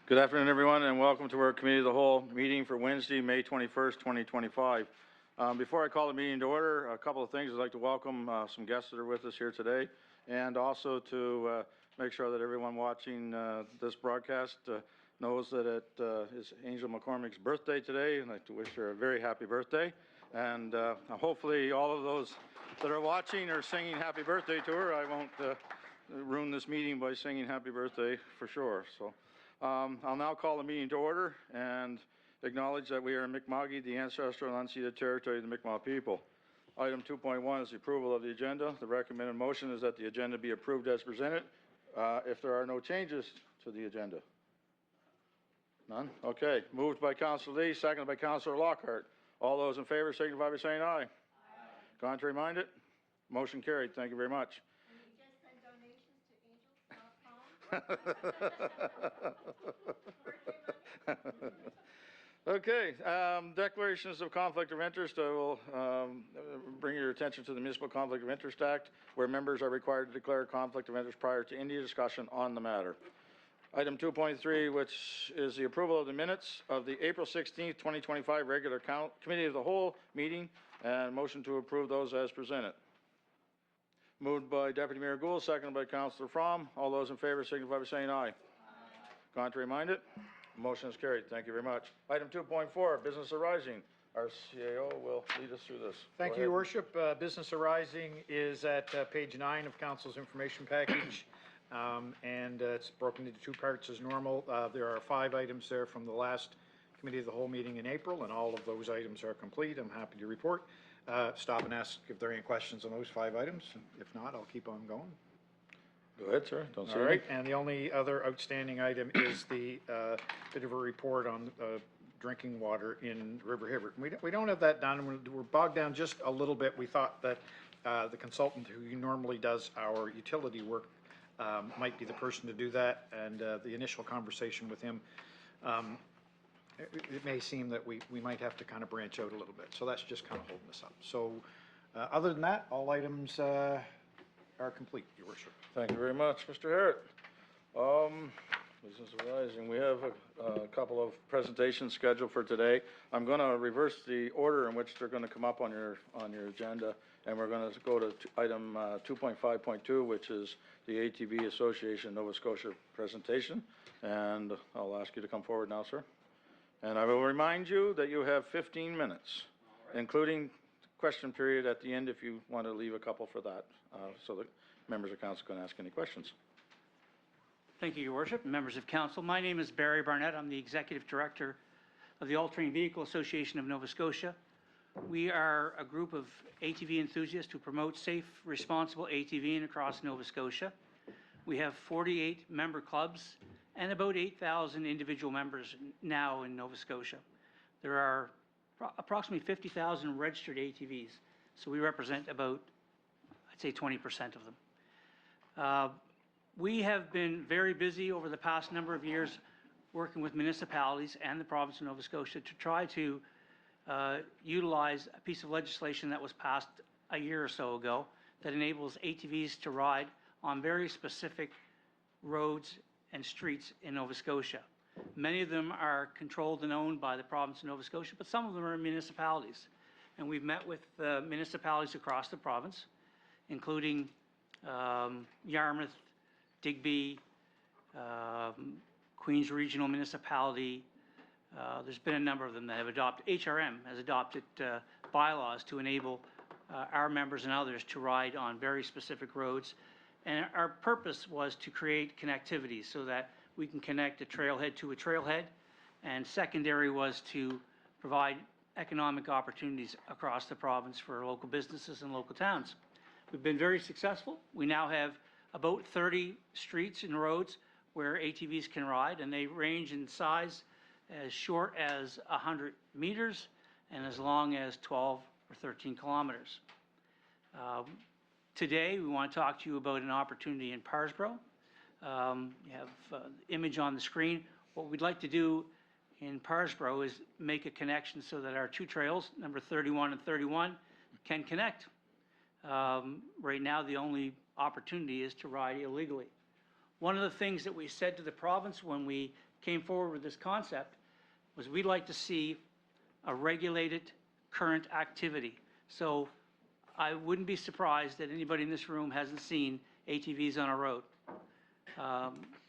Good afternoon, everyone, and welcome to our Committee of the Whole meeting for Wednesday, May 21st, 2025. Before I call the meeting to order, a couple of things. I'd like to welcome some guests that are with us here today, and also to make sure that everyone watching this broadcast knows that it is Angel McCormick's birthday today. I'd like to wish her a very happy birthday, and hopefully all of those that are watching are singing happy birthday to her. I won't ruin this meeting by singing happy birthday for sure. So. I'll now call the meeting to order and acknowledge that we are in Mi'kma'ki, the ancestral and unceded territory of the Mi'kmaq people. Item 2.1 is the approval of the agenda. The recommended motion is that the agenda be approved as presented. If there are no changes to the agenda. None? Okay. Moved by Councillor Lee, seconded by Councillor Lockhart. All those in favor signify by saying aye. Aye. Contrary minded? Motion carried. Thank you very much. Okay, declarations of conflict of interest. I will bring your attention to the Municipal Conflict of Interest Act, where members are required to declare a conflict of interest prior to any discussion on the matter. Item 2.3, which is the approval of the minutes of the April 16th, 2025 regular Committee of the Whole meeting, and motion to approve those as presented. Moved by Deputy Mayor Gould, seconded by Councillor Fromm. All those in favor signify by saying aye. Aye. Contrary minded? Motion is carried. Thank you very much. Item 2.4, business arising. Our CAO will lead us through this. Thank you, Your Worship. Business arising is at page 9 of Council's information package, and it's broken into two parts as normal. There are 5 items there from the last Committee of the Whole meeting in April, and all of those items are complete. I'm happy to report. Stop and ask if there are any questions on those 5 items. If not, I'll keep on going. Go ahead, sir. Don't say All right, and the only other outstanding item is the bit of a report on drinking water in River Hibbert. We don't have that done. We're bogged down just a little bit. We thought that the consultant who normally does our utility work might be the person to do that, and the initial conversation with him, it may seem that we might have to kind of branch out a little bit. So that's just kind of holding us up. So other than that, all items are complete, Your Worship. Thank you very much, Mr. Harrett. Business arising. We have a couple of presentations scheduled for today. I'm going to reverse the order in which they're going to come up on your agenda, and we're going to go to item 2.5.2, which is the ATV Association Nova Scotia presentation. And I'll ask you to come forward now, sir. And I will remind you that you have 15 minutes, including question period at the end if you want to leave a couple for that, so that members of council can ask any questions. Thank you, Your Worship, and members of council. My name is Barry Barnett. I'm the Executive Director of the All-Terrain Vehicle Association of Nova Scotia. We are a group of ATV enthusiasts who promote safe, responsible ATVing across Nova Scotia. We have 48 member clubs and about 8,000 individual members now in Nova Scotia. There are approximately 50,000 registered ATVs, so we represent about, I'd say, 20% of them. We have been very busy over the past number of years working with municipalities and the province of Nova Scotia to try to utilize a piece of legislation that was passed a year or so ago that enables ATVs to ride on very specific roads and streets in Nova Scotia. Many of them are controlled and owned by the province of Nova Scotia, but some of them are municipalities. And we've met with municipalities across the province, including Yarmouth, Digby, Queens Regional Municipality. There's been a number of them that have adopted, HRM has adopted bylaws to enable our members and others to ride on very specific roads. And our purpose was to create connectivity so that we can connect a trailhead to a trailhead. And secondary was to provide economic opportunities across the province for local businesses and local towns. We've been very successful. We now have about 30 streets and roads where ATVs can ride, and they range in size as short as 100 meters and as long as 12 or 13 kilometers. Today, we want to talk to you about an opportunity in Parsbro. You have the image on the screen. What we'd like to do in Parsbro is make a connection so that our 2 trails, number 31 and 31, can connect. Right now, the only opportunity is to ride illegally. One of the things that we said to the province when we came forward with this concept was we'd like to see a regulated current activity. So I wouldn't be surprised that anybody in this room hasn't seen ATVs on a road.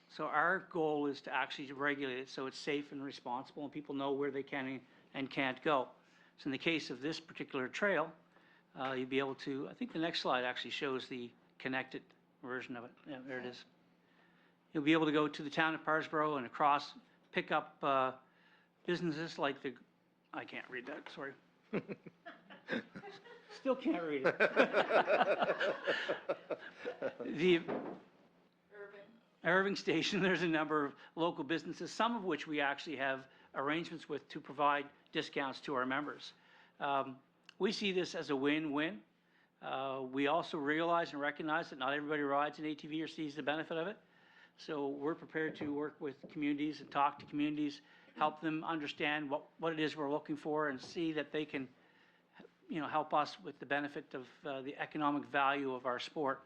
So our goal is to actually regulate it so it's safe and responsible and people know where they can and can't go. So in the case of this particular trail, you'd be able to, I think the next slide actually shows the connected version of it. Yeah, there it is. You'll be able to go to the town of Parsboro and across, pick up businesses like the, I can't read that, sorry. Still can't read it. The Irving Station, there's a number of local businesses, some of which we actually have arrangements with to provide discounts to our members. We see this as a win-win. We also realize and recognize that not everybody rides an ATV or sees the benefit of it. So we're prepared to work with communities and talk to communities, help them understand what it is we're looking for and see that they can, help us with the benefit of the economic value of our sport.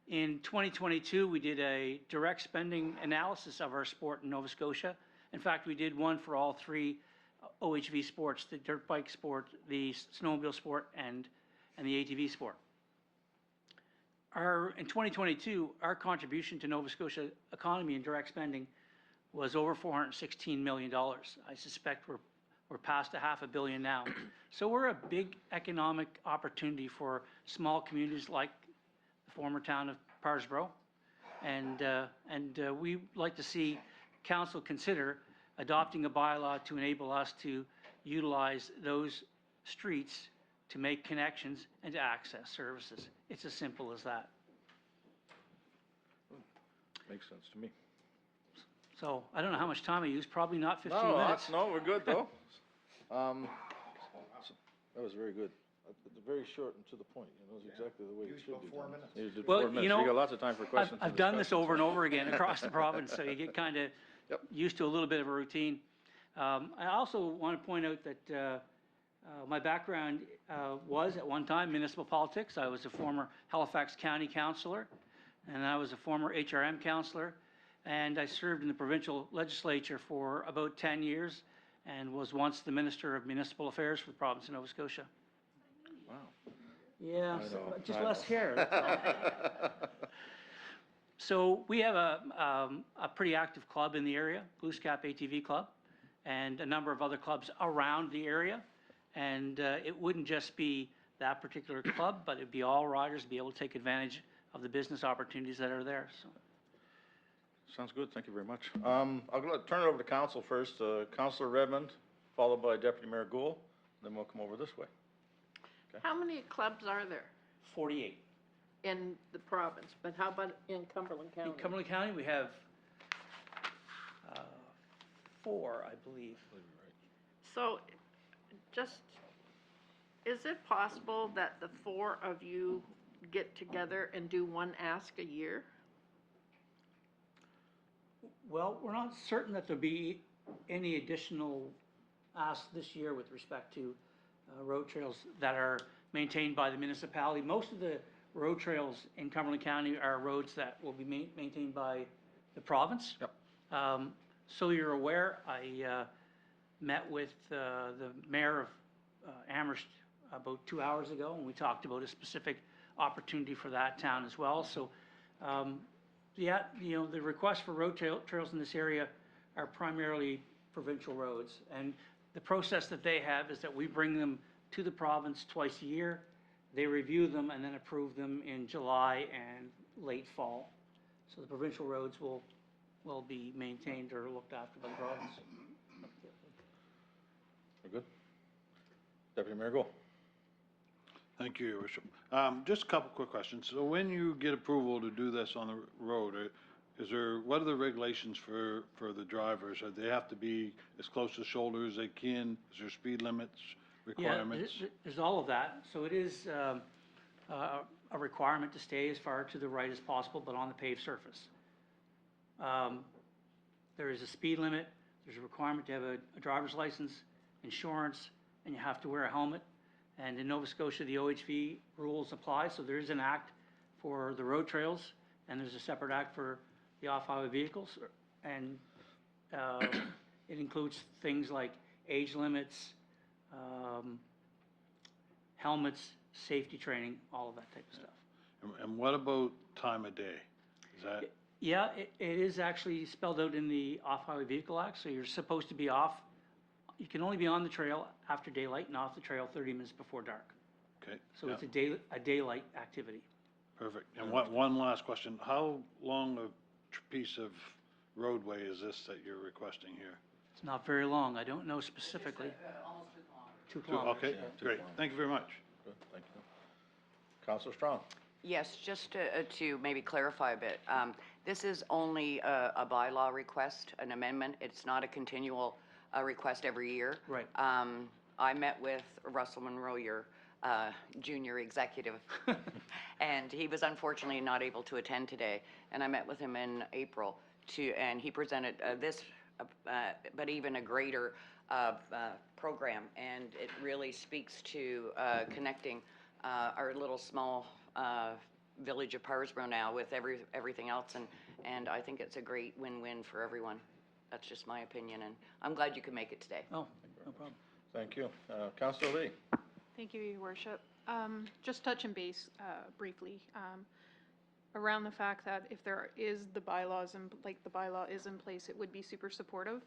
In 2022, we did a direct spending analysis of our sport in Nova Scotia. In fact, we did one for all three OHV sports, the dirt bike sport, the snowmobile sport, and the ATV sport. In 2022, our contribution to Nova Scotia economy in direct spending was over $416 million. I suspect we're past $500 million now. So we're a big economic opportunity for small communities like the former town of Parsboro. And we like to see council consider adopting a bylaw to enable us to utilize those streets to make connections and to access services. It's as simple as that. Makes sense to me. So I don't know how much time I used, probably not 15 No, minutes. no, we're good though. That was very good. Very short and to the point, it's exactly the way it should be done. 4 minutes. You did Well, 4 minutes, you got lots of time for questions. I've done this over and over again across the province, so you get kind of Yep. used to a little bit of a routine. I also want to point out that my background was at one time municipal politics. I was a former Halifax County councillor, and I was a former HRM councillor, and I served in the provincial legislature for about 10 years and was once the Minister of Municipal Affairs for the province of Nova Scotia. Wow. Yeah, I know, just I less know. hair, that's all. So we have a pretty active club in the area, Bluescap ATV Club, and a number of other clubs around the area. And it wouldn't just be that particular club, but it'd be all riders be able to take advantage of the business opportunities that are there, so. Sounds good, thank you very much. I'll turn it over to council first. Councilor Redmond, followed by Deputy Mayor Gould, then we'll come over this way. How many clubs are there 48. in the province, but how about in Cumberland County? In Cumberland County, we have 4, I believe. So, just, is it possible that the 4 of you get together and do one ask a year? Well, we're not certain that there'll be any additional asks this year with respect to road trails that are maintained by the municipality. Most of the road trails in Cumberland County are roads that will be maintained by the province. Yep. So you're aware, I met with the mayor of Amherst about 2 hours ago, and we talked about a specific opportunity for that town as well. So, yeah, the requests for road trails in this area are primarily provincial roads. And the process that they have is that we bring them to the province twice a year. They review them and then approve them in July and late fall. So the provincial roads will be maintained or looked after by the province. We're good? Deputy Mayor Gould. Thank you, Your Worship. Just a couple quick questions. So when you get approval to do this on the road, what are the regulations for the drivers? Do they have to be as close to the shoulder as they can? Is there speed limits, requirements? Yeah, there's all of that. So it is a requirement to stay as far to the right as possible, but on the paved surface. There is a speed limit. There's a requirement to have a driver's license, insurance, and you have to wear a helmet. And in Nova Scotia, the OHV rules apply, so there is an act for the road trails, and there's a separate act for the off-highway vehicles, and it includes things like age limits, helmets, safety training, all of that type of stuff. And what about time of day? Is that, Yeah, it is actually spelled out in the Off-Highway Vehicle Act, so you're supposed to be off, you can only be on the trail after daylight and off the trail 30 minutes before dark. okay? So yeah, it's a daylight activity. Perfect. And one last question. How long a piece of roadway is this that you're requesting here? It's not very long, I don't know specifically. Almost 2 kilometers. Okay, great. Thank you very much. Good, thank you. Counselor Strong? Yes, just to maybe clarify a bit, this is only a bylaw request, an amendment. It's not a continual request every year. Right. I met with Russell Monroe, your junior executive, and he was unfortunately not able to attend today. And I met with him in April and he presented this, but even a greater program. And it really speaks to connecting our little small village of Parsbro now with everything else, and I think it's a great win-win for everyone. That's just my opinion, and I'm glad you could make it today. Oh, no problem. Thank you. Counselor Lee? Thank you, Your Worship. Just touching base briefly around the fact that if there is the bylaws and like the bylaw is in place, it would be super supportive.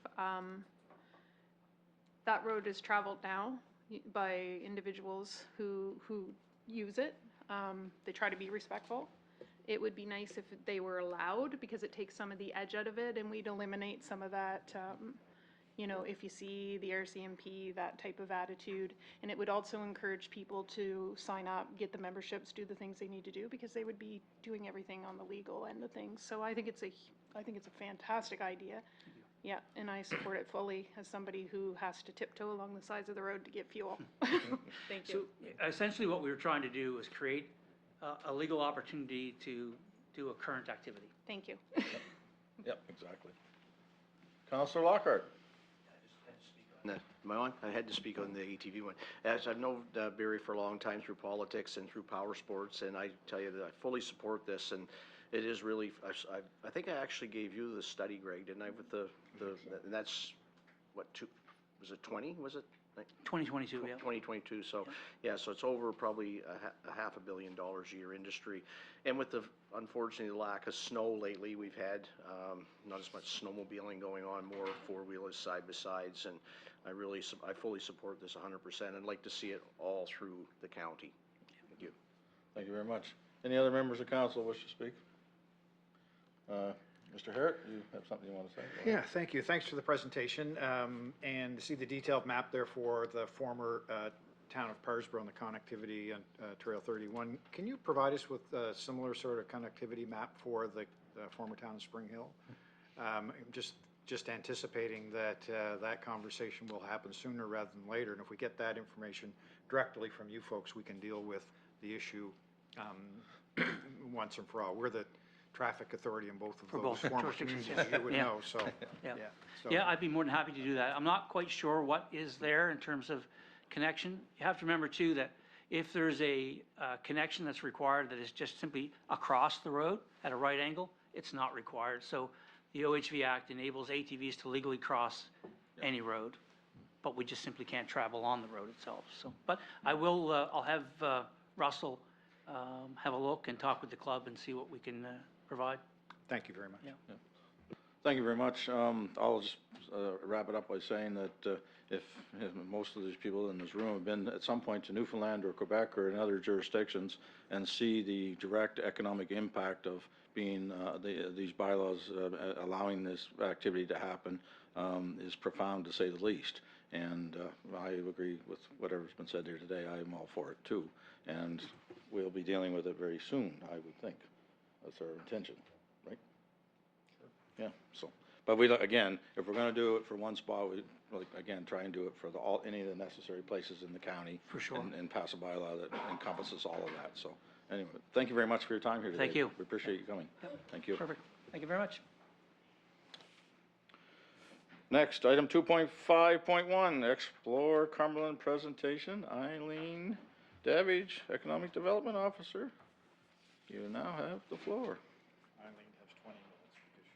That road is traveled now by individuals who use it. They try to be respectful. It would be nice if they were allowed, because it takes some of the edge out of it, and we'd eliminate some of that, you know, if you see the RCMP, that type of attitude. And it would also encourage people to sign up, get the memberships, do the things they need to do, because they would be doing everything on the legal end of things. So I think it's a fantastic idea. Yeah, and I support it fully as somebody who has to tiptoe along the sides of the road to get fuel. Thank you. So essentially what we were trying to do was create a legal opportunity to do a current activity. Thank you. Yep, exactly. Counselor Lockhart? Am I on? I had to speak on the ATV one. As I've known Barry for a long time through politics and through power sports, and I tell you that I fully support this, and it is really, I think I actually gave you the study, Greg, didn't I, with and that's, what, was it 20, was it? 2022, yeah. 2022, so, yeah, so it's over probably a $500 million a year industry. And with the, unfortunately, the lack of snow lately, we've had not as much snowmobiling going on, more four-wheelers, side-by-sides, and I fully support this 100% and like to see it all through the county. Thank you. Thank you very much. Any other members of council wish to speak? Mr. Harrod, you have something you want to say? Yeah, thank you. Thanks for the presentation. And to see the detailed map there for the former town of Parsbro and the connectivity on Trail 31. Can you provide us with a similar sort of connectivity map for the former town of Spring Hill? Just anticipating that that conversation will happen sooner rather than later. And if we get that information directly from you folks, we can deal with the issue once and for all. We're the traffic authority in both of For those both former jurisdictions, communities. yeah. You would Yeah. know, so, Yeah. yeah. So- Yeah, I'd be more than happy to do that. I'm not quite sure what is there in terms of connection. You have to remember too that if there's a connection that's required that is just simply across the road at a right angle, it's not required. So the OHV Act enables ATVs to legally cross any road, but we just simply can't travel on the road itself. So, but I will, I'll have Russell have a look and talk with the club and see what we can provide. Thank you very much. Yeah. Thank you very much. I'll just wrap it up by saying that if most of these people in this room have been at some point to Newfoundland or Quebec or in other jurisdictions and see the direct economic impact of being these bylaws allowing this activity to happen is profound, to say the least. And I agree with whatever's been said here today. I am all for it too. And we'll be dealing with it very soon, I would think. That's our intention, right? Yeah, so, but we, again, if we're gonna do it for one spot, we, like, again, try and do it for any of the necessary places in the county. For sure. And pass a bylaw that encompasses all of that, so, anyway, thank you very much for your time here today. Thank you. We appreciate you coming. Thank you. Perfect. Thank you very much. Next, item 2.5.1, Explore Cumberland presentation. Eileen Davidge, Economic Development Officer. You now have the floor. Eileen has 20 minutes because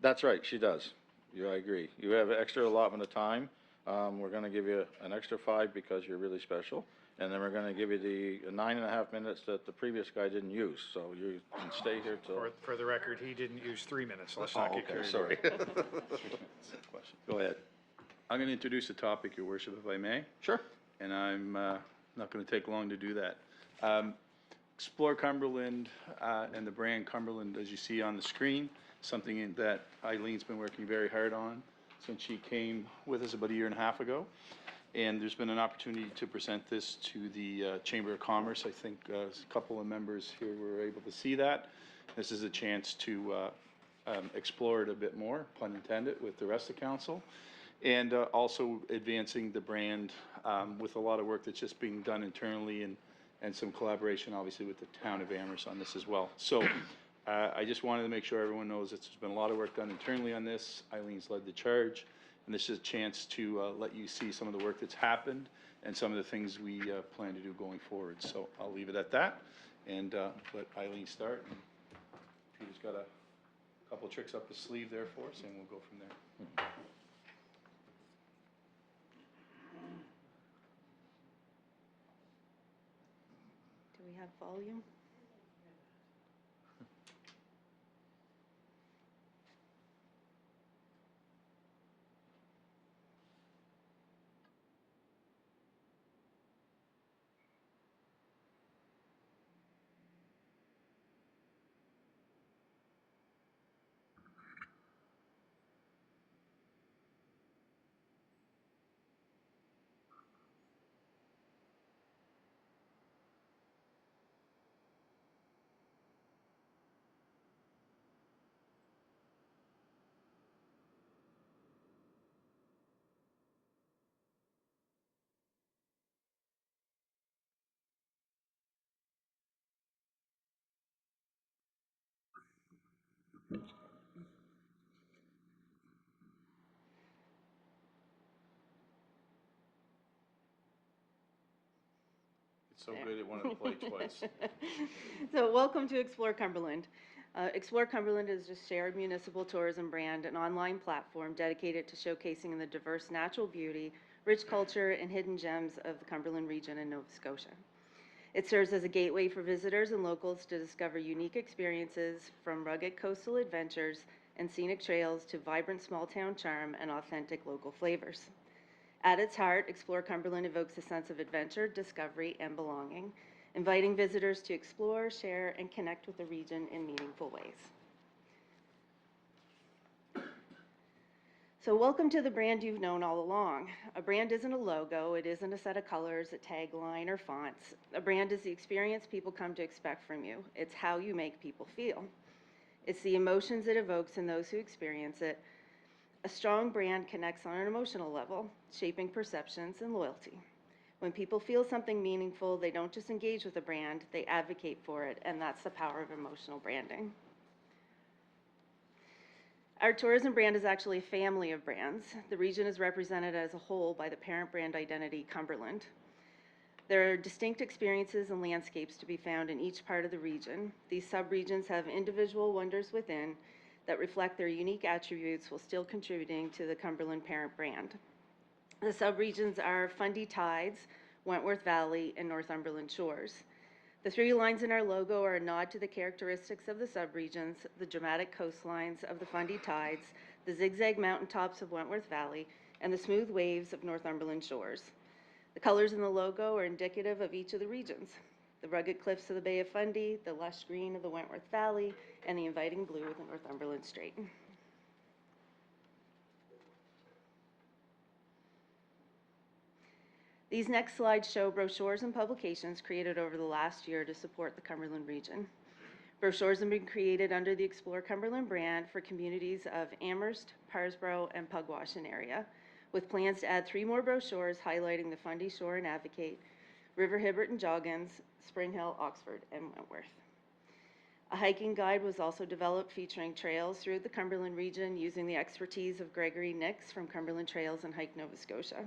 That's right, she does. I agree. You have extra allotment of time. We're gonna give you an extra 5 because you're really special. And then we're gonna give you the 9.5 minutes that the previous guy didn't use, so you can stay here till. For the record, he didn't use 3 minutes, let's Oh, not get okay, carried sorry. Question. Go ahead. I'm going to introduce a topic, Your Worship, if I may, Sure. and I'm not going to take long to do that. Explore Cumberland and the brand Cumberland, as you see on the screen, something that Eileen's been working very hard on since she came with us about a year and a half ago. And there's been an opportunity to present this to the Chamber of Commerce. I think a couple of members here were able to see that. This is a chance to explore it a bit more, pun intended, with the rest of council. And also advancing the brand with a lot of work that's just being done internally and some collaboration, obviously, with the town of Amherst on this as well. So I just wanted to make sure everyone knows that there's been a lot of work done internally on this. Eileen's led the charge. And this is a chance to let you see some of the work that's happened and some of the things we plan to do going forward. So I'll leave it at that and let Eileen start. And Peter's got a couple of tricks up his sleeve there for us, and we'll go from there. Do we have volume? It's so good it wanted to play twice. So welcome to Explore Cumberland. Explore Cumberland is a shared municipal tourism brand, an online platform dedicated to showcasing the diverse natural beauty, rich culture, and hidden gems of the Cumberland region in Nova Scotia. It serves as a gateway for visitors and locals to discover unique experiences, from rugged coastal adventures and scenic trails to vibrant small-town charm and authentic local flavors. At its heart, Explore Cumberland evokes a sense of adventure, discovery, and belonging, inviting visitors to explore, share, and connect with the region in meaningful ways. So welcome to the brand you've known all along. A brand isn't a logo, it isn't a set of colors, a tagline, or fonts. A brand is the experience people come to expect from you. It's how you make people feel. It's the emotions it evokes in those who experience it. A strong brand connects on an emotional level, shaping perceptions and loyalty. When people feel something meaningful, they don't just engage with a brand, they advocate for it, and that's the power of emotional branding. Our tourism brand is actually a family of brands. The region is represented as a whole by the parent brand identity, Cumberland. There are distinct experiences and landscapes to be found in each part of the region. These subregions have individual wonders within that reflect their unique attributes while still contributing to the Cumberland parent brand. The subregions are Fundy Tides, Wentworth Valley, and Northumberland Shores. The 3 lines in our logo are a nod to the characteristics of the subregions, the dramatic coastlines of the Fundy Tides, the zigzag mountaintops of Wentworth Valley, and the smooth waves of Northumberland Shores. The colors in the logo are indicative of each of the regions: the rugged cliffs of the Bay of Fundy, the lush green of the Wentworth Valley, and the inviting blue of the Northumberland Strait. These next slides show brochures and publications created over the last year to support the Cumberland region. Brochures have been created under the Explore Cumberland brand for communities of Amherst, Parsboro, and Pugwash area, with plans to add 3 more brochures highlighting the Fundy Shore and Advocate, River Hibbert and Joggins, Spring Hill, Oxford, and Wentworth. A hiking guide was also developed featuring trails through the Cumberland region using the expertise of Gregory Nix from Cumberland Trails and Hike Nova Scotia.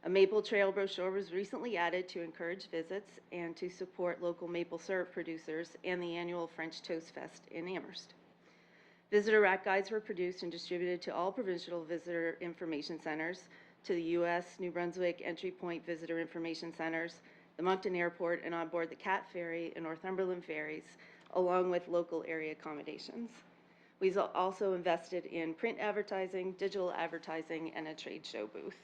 A maple trail brochure was recently added to encourage visits and to support local maple syrup producers and the annual French Toast Fest in Amherst. Visitor rack guides were produced and distributed to all provincial visitor information centers, to the U.S., New Brunswick entry point visitor information centers, the Moncton Airport, and on board the Cat Ferry and Northumberland ferries, along with local area accommodations. We've also invested in print advertising, digital advertising, and a trade show booth.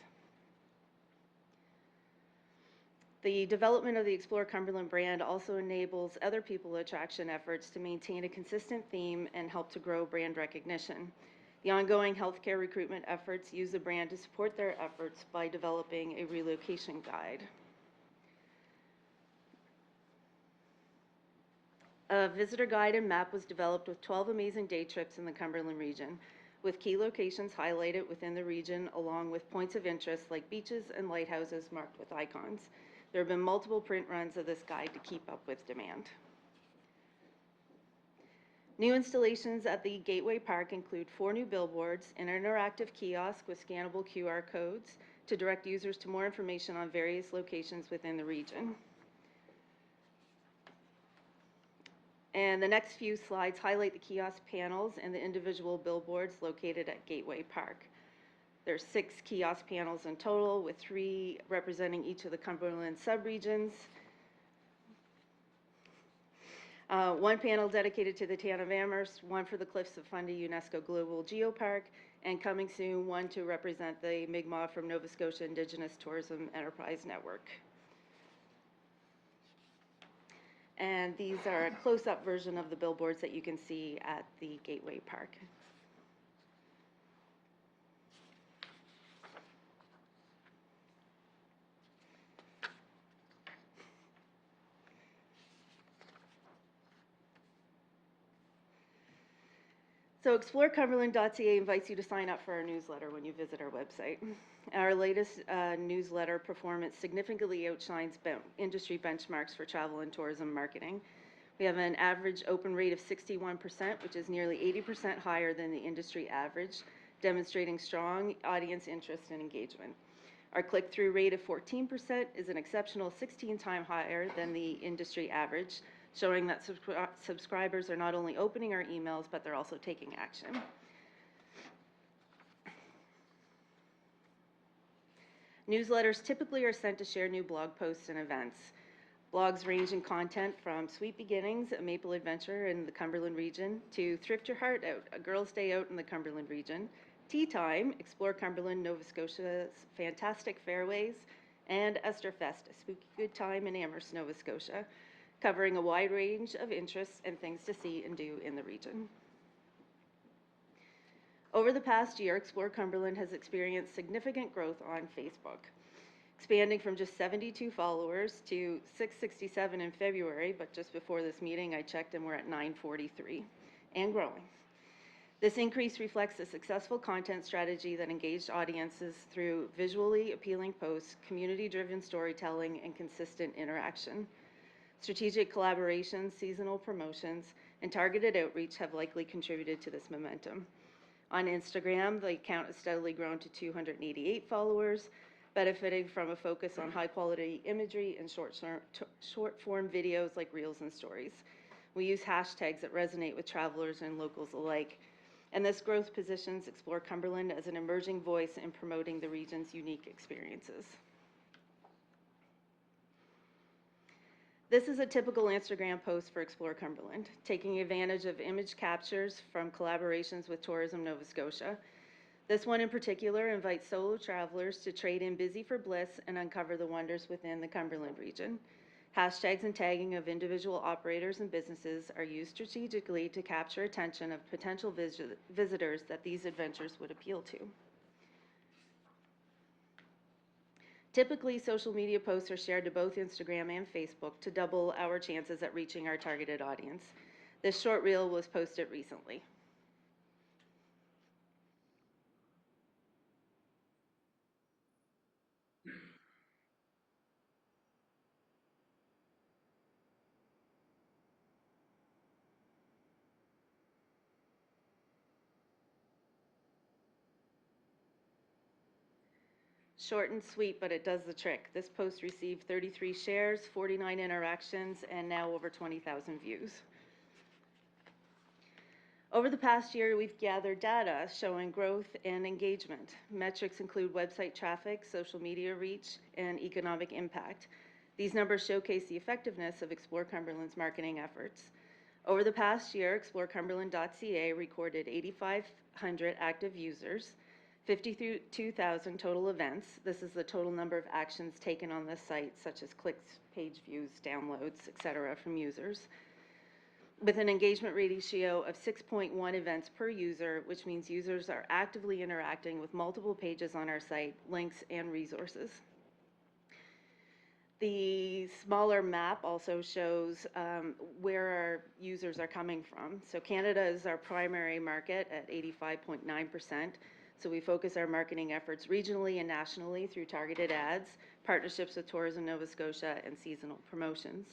The development of the Explore Cumberland brand also enables other people attraction efforts to maintain a consistent theme and help to grow brand recognition. The ongoing healthcare recruitment efforts use the brand to support their efforts by developing a relocation guide. A visitor guide and map was developed with 12 amazing day trips in the Cumberland region, with key locations highlighted within the region, along with points of interest like beaches and lighthouses marked with icons. There have been multiple print runs of this guide to keep up with demand. New installations at the Gateway Park include 4 new billboards, an interactive kiosk with scannable QR codes to direct users to more information on various locations within the region. And the next few slides highlight the kiosk panels and the individual billboards located at Gateway Park. There's 6 kiosk panels in total, with 3 representing each of the Cumberland subregions. 1 panel dedicated to the town of Amherst, 1 for the Cliffs of Fundy UNESCO Global Geopark, and coming soon, 1 to represent the Mi'kmaq from Nova Scotia Indigenous Tourism Enterprise Network. And these are a close-up version of the billboards that you can see at the Gateway Park. So explorecumberland.ca invites you to sign up for our newsletter when you visit our website. Our latest newsletter performance significantly outshines industry benchmarks for travel and tourism marketing. We have an average open rate of 61%, which is nearly 80% higher than the industry average, demonstrating strong audience interest and engagement. Our click-through rate of 14% is an exceptional 16 times higher than the industry average, showing that subscribers are not only opening our emails, but they're also taking action. Newsletters typically are sent to share new blog posts and events. Blogs range in content from Sweet Beginnings, a maple adventure in the Cumberland region, to Thrift Your Heart Out, a girl's day out in the Cumberland region, Tea Time, Explore Cumberland, Nova Scotia's fantastic fairways, and Esterfest, a spooky good time in Amherst, Nova Scotia, covering a wide range of interests and things to see and do in the region. Over the past year, Explore Cumberland has experienced significant growth on Facebook, expanding from just 72 followers to 667 in February, but just before this meeting I checked and we're at 943 and growing. This increase reflects a successful content strategy that engaged audiences through visually appealing posts, community-driven storytelling, and consistent interaction. Strategic collaborations, seasonal promotions, and targeted outreach have likely contributed to this momentum. On Instagram, the account has steadily grown to 288 followers, benefiting from a focus on high-quality imagery and short-form videos like Reels and Stories. We use hashtags that resonate with travelers and locals alike, and this growth positions Explore Cumberland as an emerging voice in promoting the region's unique experiences. This is a typical Instagram post for Explore Cumberland, taking advantage of image captures from collaborations with Tourism Nova Scotia. This one in particular invites solo travelers to trade in busy for bliss and uncover the wonders within the Cumberland region. Hashtags and tagging of individual operators and businesses are used strategically to capture attention of potential visitors that these adventures would appeal to. Typically, social media posts are shared to both Instagram and Facebook to double our chances at reaching our targeted audience. This short reel was posted recently. Short and sweet, but it does the trick. This post received 33 shares, 49 interactions, and now over 20,000 views. Over the past year, we've gathered data showing growth and engagement. Metrics include website traffic, social media reach, and economic impact. These numbers showcase the effectiveness of Explore Cumberland's marketing efforts. Over the past year, ExploreCumberland.ca recorded 8,500 active users, 52,000 total events. This is the total number of actions taken on this site, such as clicks, page views, downloads, etc., from users, with an engagement ratio of 6.1 events per user, which means users are actively interacting with multiple pages on our site, links, and resources. The smaller map also shows where our users are coming from. So Canada is our primary market at 85.9%. So we focus our marketing efforts regionally and nationally through targeted ads, partnerships with Tourism Nova Scotia, and seasonal promotions.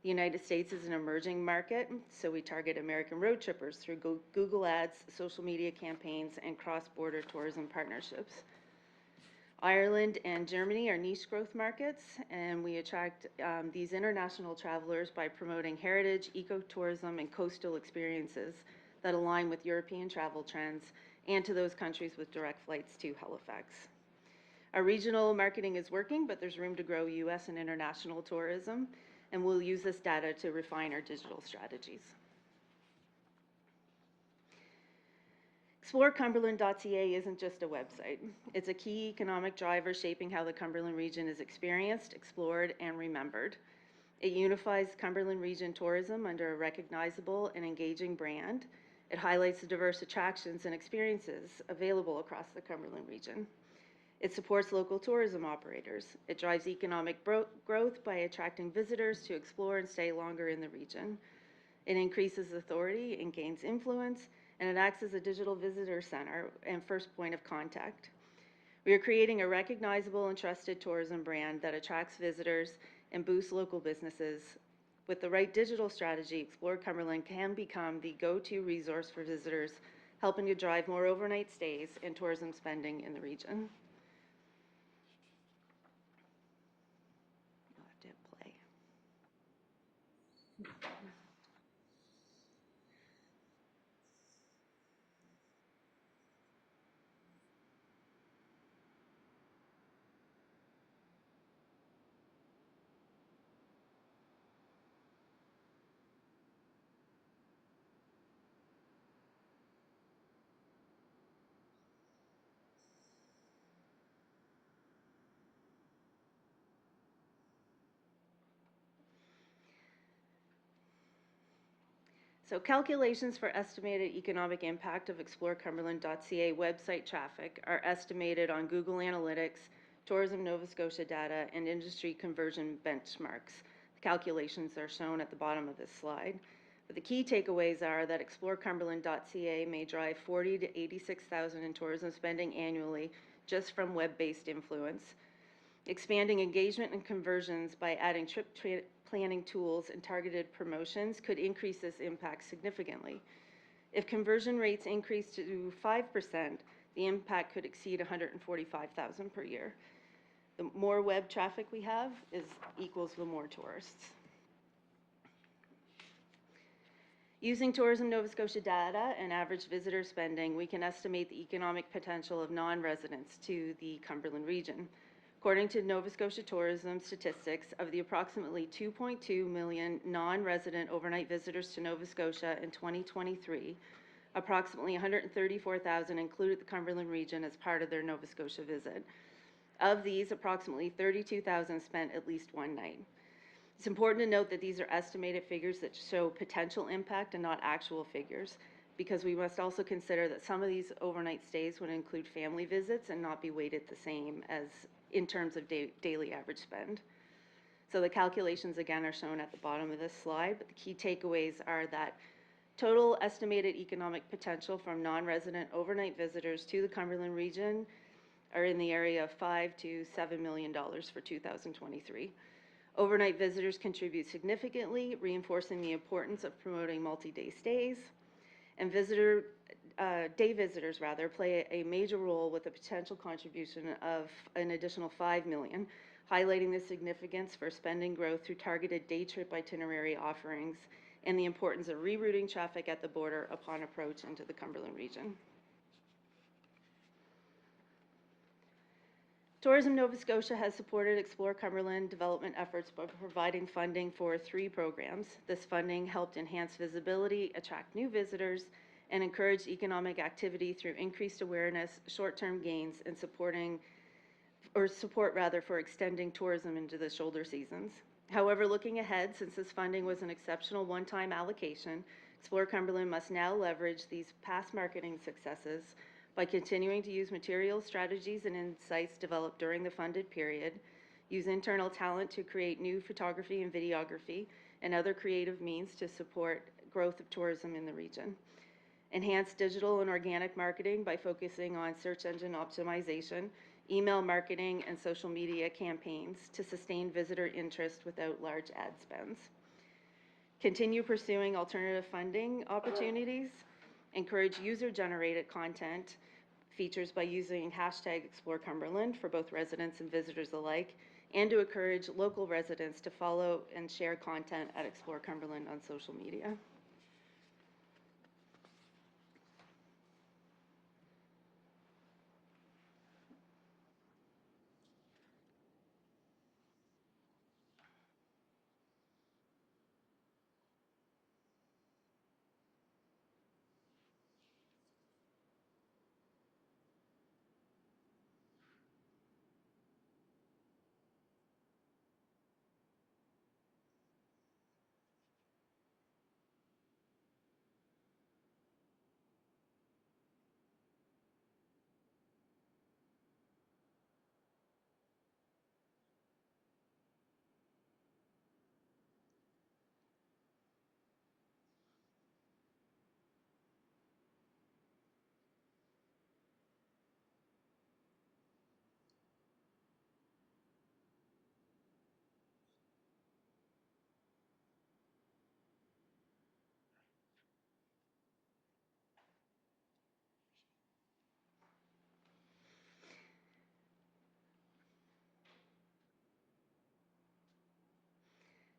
The United States is an emerging market, so we target American road trippers through Google Ads, social media campaigns, and cross-border tourism partnerships. Ireland and Germany are niche growth markets, and we attract these international travelers by promoting heritage, ecotourism, and coastal experiences that align with European travel trends and to those countries with direct flights to Halifax. Our regional marketing is working, but there's room to grow U.S. and international tourism, and we'll use this data to refine our digital strategies. ExploreCumberland.ca isn't just a website. It's a key economic driver shaping how the Cumberland region is experienced, explored, and remembered. It unifies Cumberland region tourism under a recognizable and engaging brand. It highlights the diverse attractions and experiences available across the Cumberland region. It supports local tourism operators. It drives economic growth by attracting visitors to explore and stay longer in the region. It increases authority and gains influence, and it acts as a digital visitor center and first point of contact. We are creating a recognizable and trusted tourism brand that attracts visitors and boosts local businesses. With the right digital strategy, Explore Cumberland can become the go-to resource for visitors, helping to drive more overnight stays and tourism spending in the region. You'll have to hit play. So calculations for estimated economic impact of ExploreCumberland.ca website traffic are estimated on Google Analytics, Tourism Nova Scotia data, and industry conversion benchmarks. The calculations are shown at the bottom of this slide. But the key takeaways are that ExploreCumberland.ca may drive 40 to 86,000 in tourism spending annually just from web-based influence. Expanding engagement and conversions by adding trip planning tools and targeted promotions could increase this impact significantly. If conversion rates increase to 5%, the impact could exceed 145,000 per year. The more web traffic we have equals the more tourists. Using Tourism Nova Scotia data and average visitor spending, we can estimate the economic potential of non-residents to the Cumberland region. According to Nova Scotia Tourism statistics, of the approximately 2.2 million non-resident overnight visitors to Nova Scotia in 2023, approximately 134,000 included the Cumberland region as part of their Nova Scotia visit. Of these, approximately 32,000 spent at least one night. It's important to note that these are estimated figures that show potential impact and not actual figures, because we must also consider that some of these overnight stays would include family visits and not be weighted the same as in terms of daily average spend. So the calculations again are shown at the bottom of this slide, but the key takeaways are that total estimated economic potential from non-resident overnight visitors to the Cumberland region are in the area of $5 to $7 million for 2023. Overnight visitors contribute significantly, reinforcing the importance of promoting multi-day stays, and day visitors play a major role with a potential contribution of an additional $5 million, highlighting the significance for spending growth through targeted day trip itinerary offerings and the importance of rerouting traffic at the border upon approach into the Cumberland region. Tourism Nova Scotia has supported Explore Cumberland development efforts by providing funding for 3 programs. This funding helped enhance visibility, attract new visitors, and encourage economic activity through increased awareness, short-term gains, and support for extending tourism into the shoulder seasons. However, looking ahead, since this funding was an exceptional one-time allocation, Explore Cumberland must now leverage these past marketing successes by continuing to use materials, strategies, and insights developed during the funded period, use internal talent to create new photography and videography, and other creative means to support growth of tourism in the region. Enhance digital and organic marketing by focusing on search engine optimization, email marketing, and social media campaigns to sustain visitor interest without large ad spends. Continue pursuing alternative funding opportunities. Encourage user-generated content features by using hashtag Explore Cumberland for both residents and visitors alike, and to encourage local residents to follow and share content at Explore Cumberland on social media.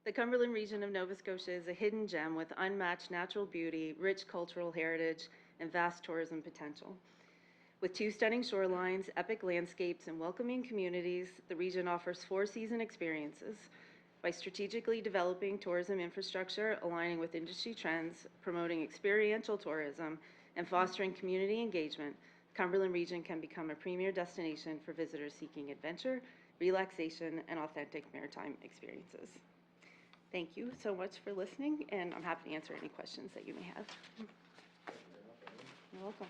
The Cumberland region of Nova Scotia is a hidden gem with unmatched natural beauty, rich cultural heritage, and vast tourism potential. With 2 stunning shorelines, epic landscapes, and welcoming communities, the region offers 4-season experiences. By strategically developing tourism infrastructure, aligning with industry trends, promoting experiential tourism, and fostering community engagement, the Cumberland region can become a premier destination for visitors seeking adventure, relaxation, and authentic maritime experiences. Thank you so much for listening, and I'm happy to answer any questions that you may have. You're welcome.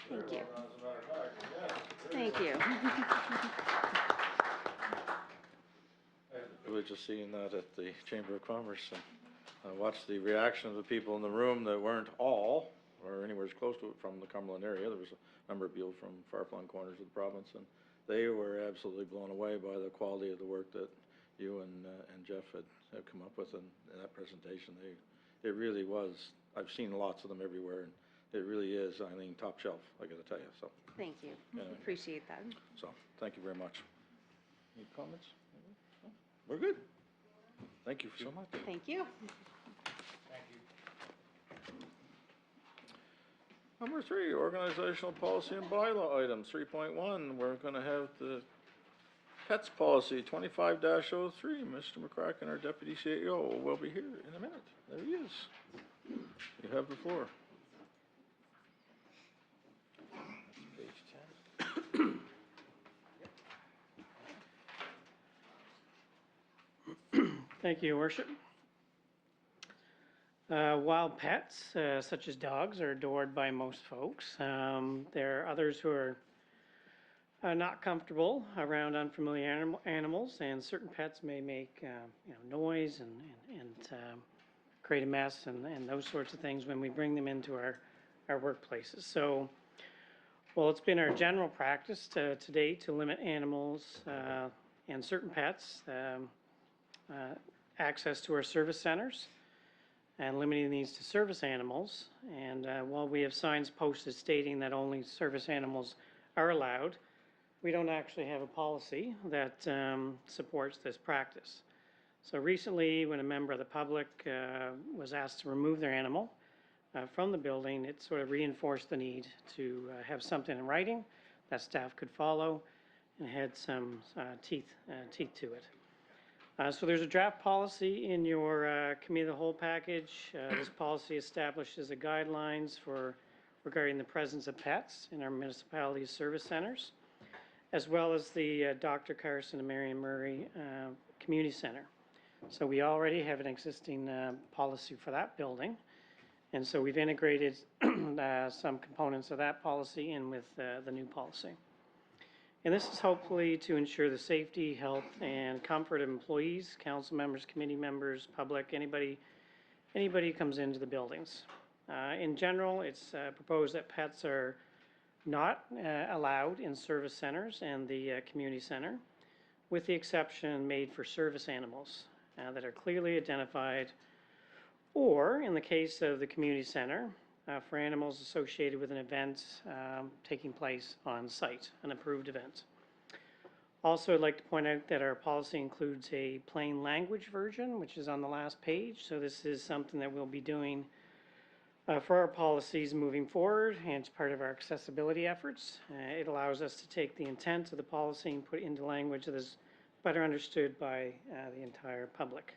Thank you. Thank you. I was just seeing that at the Chamber of Commerce, and I watched the reaction of the people in the room that weren't all, or anywhere as close to it from the Cumberland area. There was a number of people from far-flung corners of the province, and they were absolutely blown away by the quality of the work that you and Jeff had come up with in that presentation. It really was. I've seen lots of them everywhere, and it really is, Eileen, top shelf, I gotta tell you, so. Thank you. Appreciate that. So, thank you very much. Any comments? No? We're good. Thank you so much. Thank you. Number 3, organizational policy and bylaw items, 3.1. We're gonna have the pets policy, 25-03. Mr. McCracken, our deputy CEO, will be here in a minute. There he is. You have the floor. That's page 10. Thank you, Your Worship. Wild pets, such as dogs, are adored by most folks. There are others who are not comfortable around unfamiliar animals, and certain pets may make noise and create a mess and those sorts of things when we bring them into our workplaces. So, well, it's been our general practice to date to limit animals and certain pets access to our service centers, and limiting these to service animals. And while we have signs posted stating that only service animals are allowed, we don't actually have a policy that supports this practice. So recently, when a member of the public was asked to remove their animal from the building, it sort of reinforced the need to have something in writing that staff could follow and had some teeth to it. So there's a draft policy in your committee of the whole package. This policy establishes the guidelines for regarding the presence of pets in our municipality's service centers, as well as the Dr. Carson and Marion Murray Community Center. So we already have an existing policy for that building, and so we've integrated some components of that policy in with the new policy. And this is hopefully to ensure the safety, health, and comfort of employees, council members, committee members, public, anybody who comes into the buildings. In general, it's proposed that pets are not allowed in service centers and the community center, with the exception made for service animals that are clearly identified, or in the case of the community center, for animals associated with an event taking place on site, an approved event. Also, I'd like to point out that our policy includes a plain language version, which is on the last page. So this is something that we'll be doing for our policies moving forward, and it's part of our accessibility efforts. It allows us to take the intent of the policy and put it into language that is better understood by the entire public.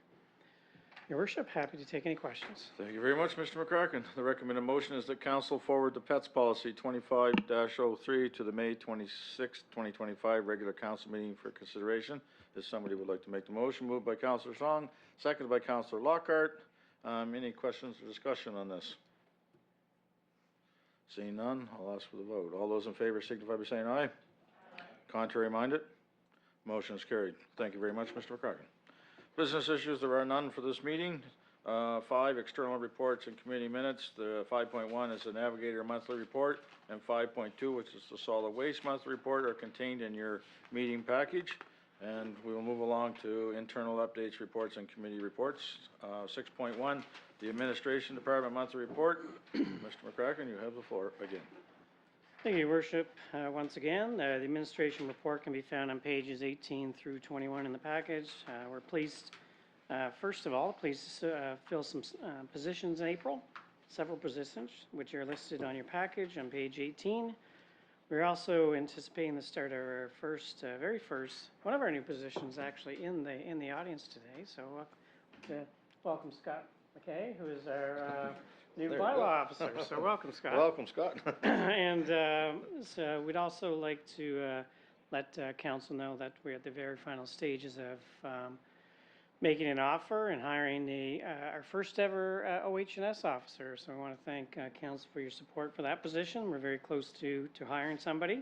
Your Worship, happy to take any questions. Thank you very much, Mr. McCracken. The recommended motion is that council forward the Pets Policy 25-03 to the May 26, 2025 regular council meeting for consideration. If somebody would like to make the motion, moved by Councillor Song, seconded by Councillor Lockhart. Any questions or discussion on this? Seeing none, I'll ask for the vote. All those in favor signify by saying aye. Contrary minded? Motion is carried. Thank you very much, Mr. McCracken. Business issues, there are none for this meeting. 5, external reports and committee minutes. The 5.1 is the Navigator monthly report, and 5.2, which is the solid waste monthly report, are contained in your meeting package. And we will move along to internal updates, reports, and committee reports. 6.1, the Administration Department monthly report. Mr. McCracken, you have the floor again. Thank you, Your Worship. Once again, the administration report can be found on pages 18 through 21 in the package. We're pleased, first of all, to fill some positions in April, several positions, which are listed on your package on page 18. We're also anticipating the start of our very first, one of our new positions actually in the audience today. So welcome Scott McKay, who is our new bylaw officer. So welcome, Scott. Welcome, Scott. And so we'd also like to let council know that we're at the very final stages of making an offer and hiring our first ever OH&S officer. So I want to thank council for your support for that position. We're very close to hiring somebody.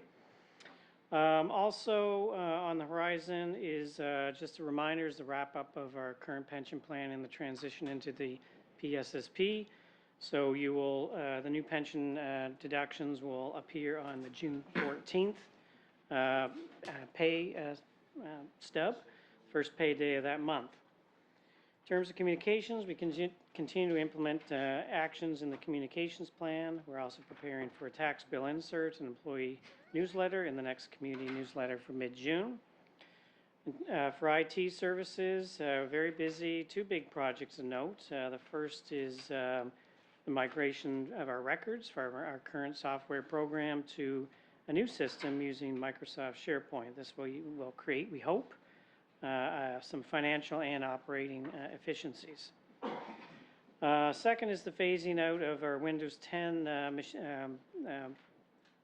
Also on the horizon is just a reminder, is the wrap up of our current pension plan and the transition into the PSSP. So you will, the new pension deductions will appear on the June 14th pay stub, first pay day of that month. In terms of communications, we continue to implement actions in the communications plan. We're also preparing for a tax bill insert and employee newsletter in the next community newsletter for mid-June. For IT services, very busy, 2 big projects to note. The first is the migration of our records for our current software program to a new system using Microsoft SharePoint. This will create, we hope, some financial and operating efficiencies. Second is the phasing out of our Windows 10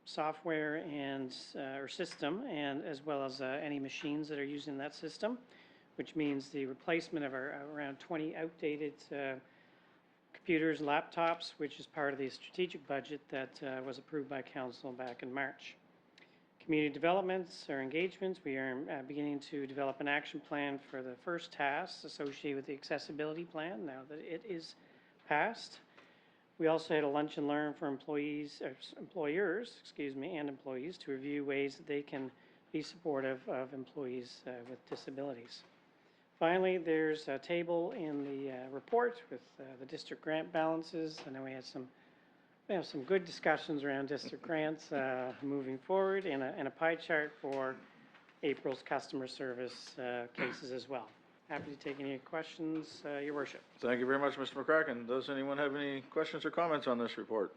software and or system, and as well as any machines that are using that system, which means the replacement of our around 20 outdated computers, laptops, which is part of the strategic budget that was approved by council back in March. Community developments or engagements, we are beginning to develop an action plan for the first tasks associated with the accessibility plan now that it is passed. We also had a lunch and learn for employers, and employees to review ways that they can be supportive of employees with disabilities. Finally, there's a table in the report with the district grant balances. I know we had some we have some good discussions around district grants moving forward, and a pie chart for April's customer service cases as well. Happy to take any questions, Your Worship. Thank you very much, Mr. McCracken. Does anyone have any questions or comments on this report?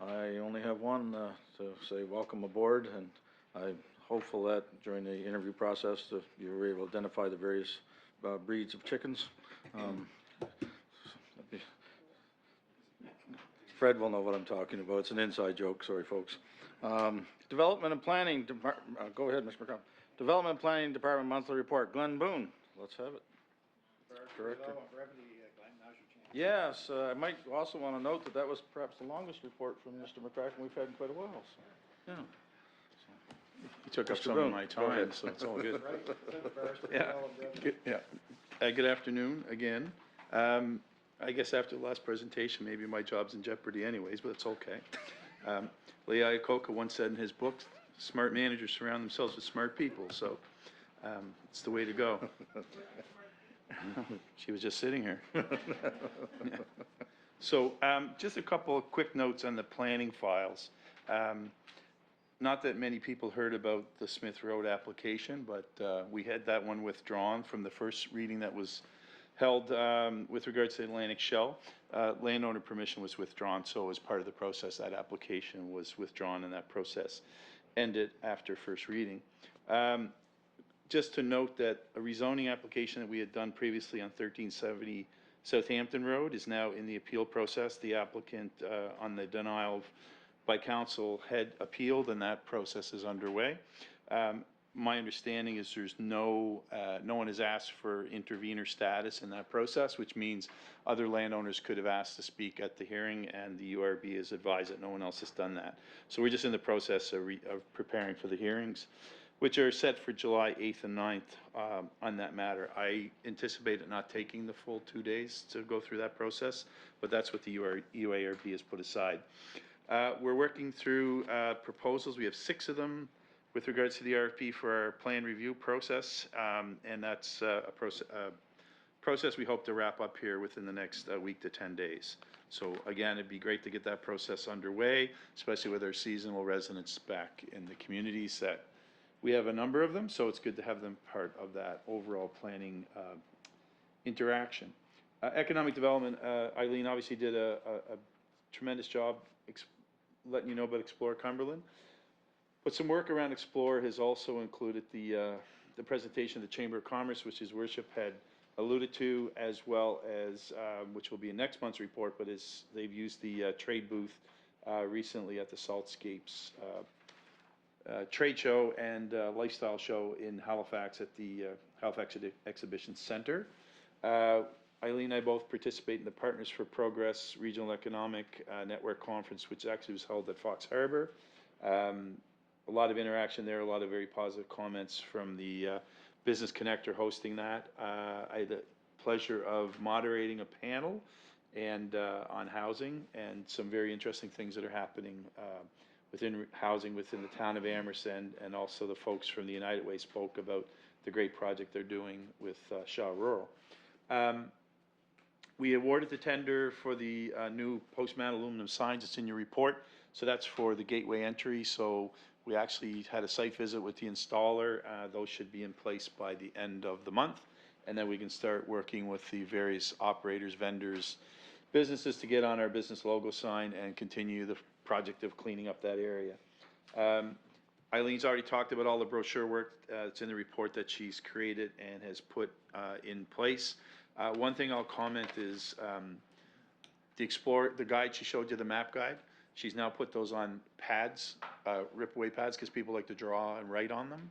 I only have one to say welcome aboard, and I'm hopeful that during the interview process that you were able to identify the various breeds of chickens. Fred will know what I'm talking about. It's an inside joke, sorry, folks. Development and Planning, go ahead, Mr. McCracken. Development and Planning Department Monthly Report. Glenn Boone, let's have it. Director. Yes, I might also want to note that that was perhaps the longest report from Mr. McCracken we've had in quite a while, so, yeah. You took up Mr. some Boone, of my go time, ahead. so it's all good. Yeah. Good afternoon again. I guess after the last presentation, maybe my job's in jeopardy anyways, but it's okay. Lee Iacocca once said in his book, smart managers surround themselves with smart people, so it's the way to go. She was just sitting here. Yeah. So just a couple of quick notes on the planning files. Not that many people heard about the Smith Road application, but we had that one withdrawn from the first reading that was held with regards to Atlantic Shell. Landowner permission was withdrawn, so as part of the process, that application was withdrawn and that process ended after first reading. Just to note that a rezoning application that we had done previously on 1370 Southampton Road is now in the appeal process. The applicant on the denial by council had appealed, and that process is underway. My understanding is there's no one has asked for intervenor status in that process, which means other landowners could have asked to speak at the hearing, and the URB has advised that no one else has done that. So we're just in the process of preparing for the hearings, which are set for July 8th and 9th on that matter. I anticipate it not taking the full 2 days to go through that process, but that's what the UARB has put aside. We're working through proposals. We have 6 of them with regards to the RFP for our plan review process, and that's a process we hope to wrap up here within the next week to 10 days. So again, it'd be great to get that process underway, especially with our seasonal residents back in the communities that we have a number of them, so it's good to have them part of that overall planning interaction. Economic development, Eileen obviously did a tremendous job letting you know about Explore Cumberland. But some work around Explore has also included the presentation of the Chamber of Commerce, which His Worship had alluded to, as well as, which will be in next month's report, but they've used the trade booth recently at the Saltscapes trade show and lifestyle show in Halifax at the Halifax Exhibition Center. Eileen and I both participate in the Partners for Progress Regional Economic Network Conference, which actually was held at Fox Harbor. A lot of interaction there, a lot of very positive comments from the Business Connector hosting that. I had the pleasure of moderating a panel and on housing and some very interesting things that are happening within housing within the town of Amherst, and also the folks from the United Way spoke about the great project they're doing with Shaw Rural. We awarded the tender for the new post-mat aluminum signs. It's in your report. So that's for the gateway entry. So we actually had a site visit with the installer. Those should be in place by the end of the month. And then we can start working with the various operators, vendors, businesses to get on our business logo sign and continue the project of cleaning up that area. Eileen's already talked about all the brochure work that's in the report that she's created and has put in place. One thing I'll comment is the guide she showed you, the map guide, she's now put those on pads, rip-away pads, because people like to draw and write on them.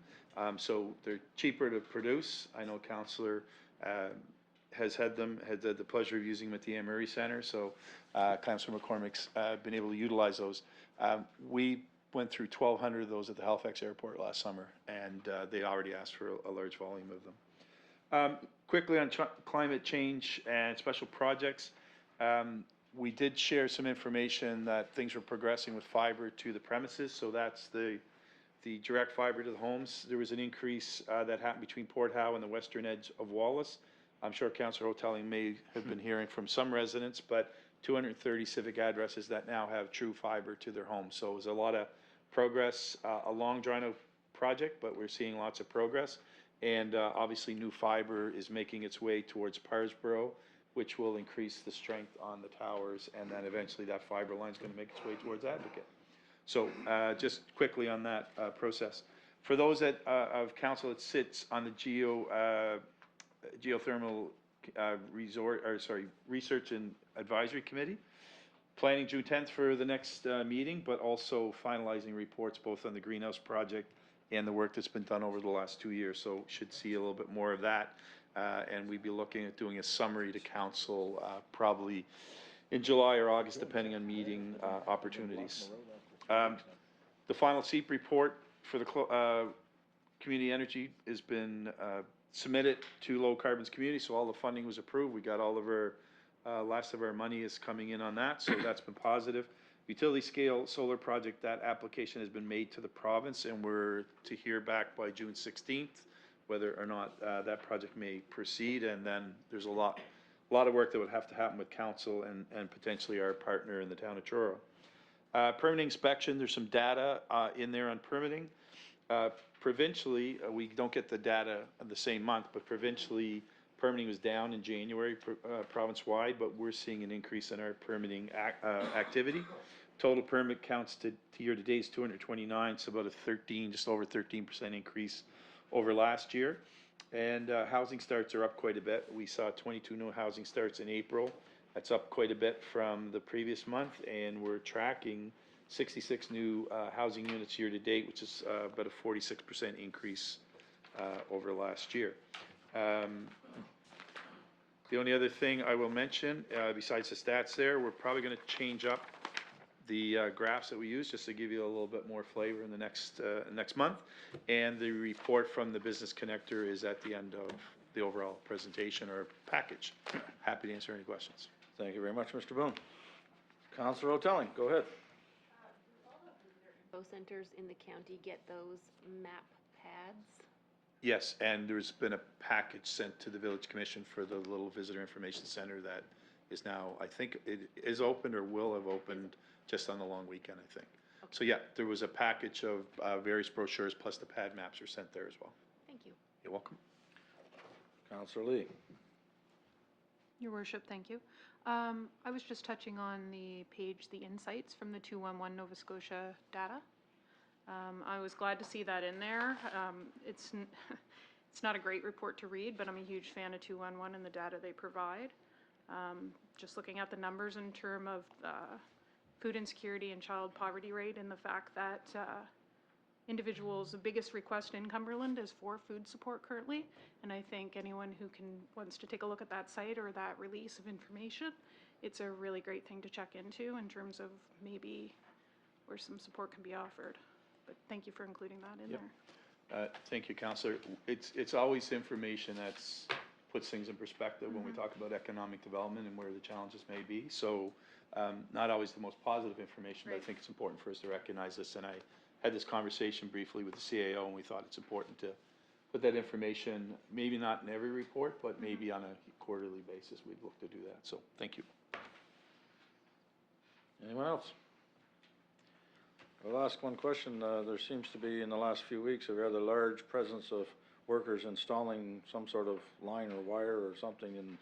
So they're cheaper to produce. I know Councillor has had the pleasure of using them at the Anne Murray Center, so Councillor McCormick's been able to utilize those. We went through 1,200 of those at the Halifax Airport last summer, and they already asked for a large volume of them. Quickly on climate change and special projects, we did share some information that things were progressing with fiber to the premises, so that's the direct fiber to the homes. There was an increase that happened between Port Howe and the western edge of Wallace. I'm sure Councillor Hotelling may have been hearing from some residents, but 230 civic addresses that now have true fiber to their homes. So it was a lot of progress, a long drawn-out project, but we're seeing lots of progress. And obviously, new fiber is making its way towards Parsboro, which will increase the strength on the towers, and then eventually that fiber line is going to make its way towards Advocate. So just quickly on that process. For those of council that sits on the geothermal research and advisory committee, planning June 10th for the next meeting, but also finalizing reports both on the greenhouse project and the work that's been done over the last 2 years. So should see a little bit more of that. And we'd be looking at doing a summary to council probably in July or August, depending on meeting opportunities. The final SEEP report for the community energy has been submitted to Low Carbons Community, so all the funding was approved. We got all of our, last of our money is coming in on that, so that's been positive. Utility scale solar project, that application has been made to the province, and we're to hear back by June 16th whether or not that project may proceed, and then there's a lot of work that would have to happen with council and potentially our partner in the town of Truro. Permitting inspection, there's some data in there on permitting. Provincially, we don't get the data the same month, but provincially, permitting was down in January province-wide, but we're seeing an increase in our permitting activity. Total permit counts to year-to-date is 229, so about just over 13% increase over last year. And housing starts are up quite a bit. We saw 22 new housing starts in April. That's up quite a bit from the previous month, and we're tracking 66 new housing units year-to-date, which is about a 46% increase over last year. The only other thing I will mention, besides the stats there, we're probably going to change up the graphs that we use just to give you a little bit more flavor in the next month. And the report from the Business Connector is at the end of the overall presentation or package. Happy to answer any questions. Thank you very much, Mr. Boone. Councilor O'Telling, go ahead. Those centers in the county get those map pads? Yes, and there's been a package sent to the Village Commission for the little visitor information center that is now, I think it is opened or will have opened just on the long weekend, I think. Okay. So yeah, there was a package of various brochures plus the pad maps are sent there as well. Thank you. You're welcome. Councilor Lee. Your worship, thank you. I was just touching on the page, the insights from the 211 Nova Scotia data. I was glad to see that in there. It's not a great report to read, but I'm a huge fan of 211 and the data they provide. Just looking at the numbers in terms of food insecurity and child poverty rate, and the fact that individuals, the biggest request in Cumberland is for food support currently, and I think anyone who wants to take a look at that site or that release of information, it's a really great thing to check into in terms of maybe where some support can be offered. But thank you for including that in there. Thank you, Councillor. It's always information that's puts things in perspective when we talk about economic development and where the challenges may be. So not always the most positive information, but I think it's important for us to recognize this. And I had this conversation briefly with the CAO, and we thought it's important to put that information, maybe not in every report, but maybe on a quarterly basis, we'd look to do that. So thank you. Anyone else? I'll ask one question. There seems to be, in the last few weeks, a rather large presence of workers installing some sort of line or wire or something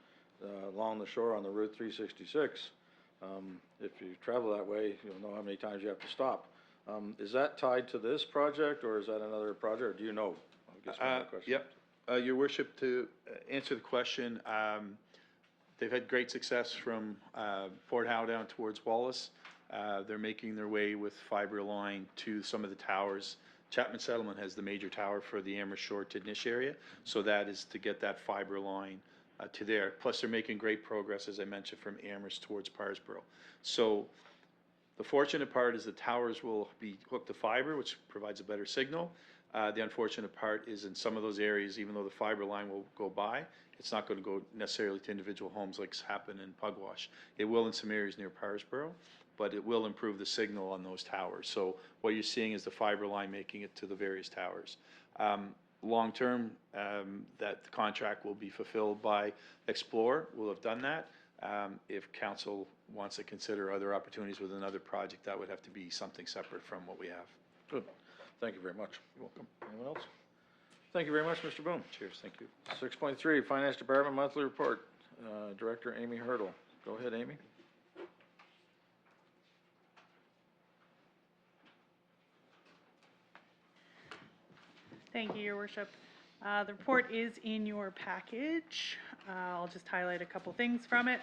along the shore on the Route 366. If you travel that way, you'll know how many times you have to stop. Is that tied to this project, or is that another project, or do you know? I guess my question. Yep. Your Worship, to answer the question, they've had great success from Fort Howe down towards Wallace. They're making their way with fiber line to some of the towers. Chapman Settlement has the major tower for the Amherst Shore to Nish area, so that is to get that fiber line to there. Plus, they're making great progress, as I mentioned, from Amherst towards Parsboro. So the fortunate part is the towers will be hooked to fiber, which provides a better signal. The unfortunate part is in some of those areas, even though the fiber line will go by, it's not going to go necessarily to individual homes like it's happened in Pugwash. It will in some areas near Parsboro, but it will improve the signal on those towers. So what you're seeing is the fiber line making it to the various towers. Long term, that the contract will be fulfilled by Explore. We'll have done that. If council wants to consider other opportunities with another project, that would have to be something separate from what we have. Good. Thank you very much. You're welcome. Anyone else? Thank you very much, Mr. Boone. Cheers, thank you. 6.3, Finance Department Monthly Report. Director Amy Hurdle. Go ahead, Amy. Thank you, Your Worship. The report is in your package. I'll just highlight a couple things from it.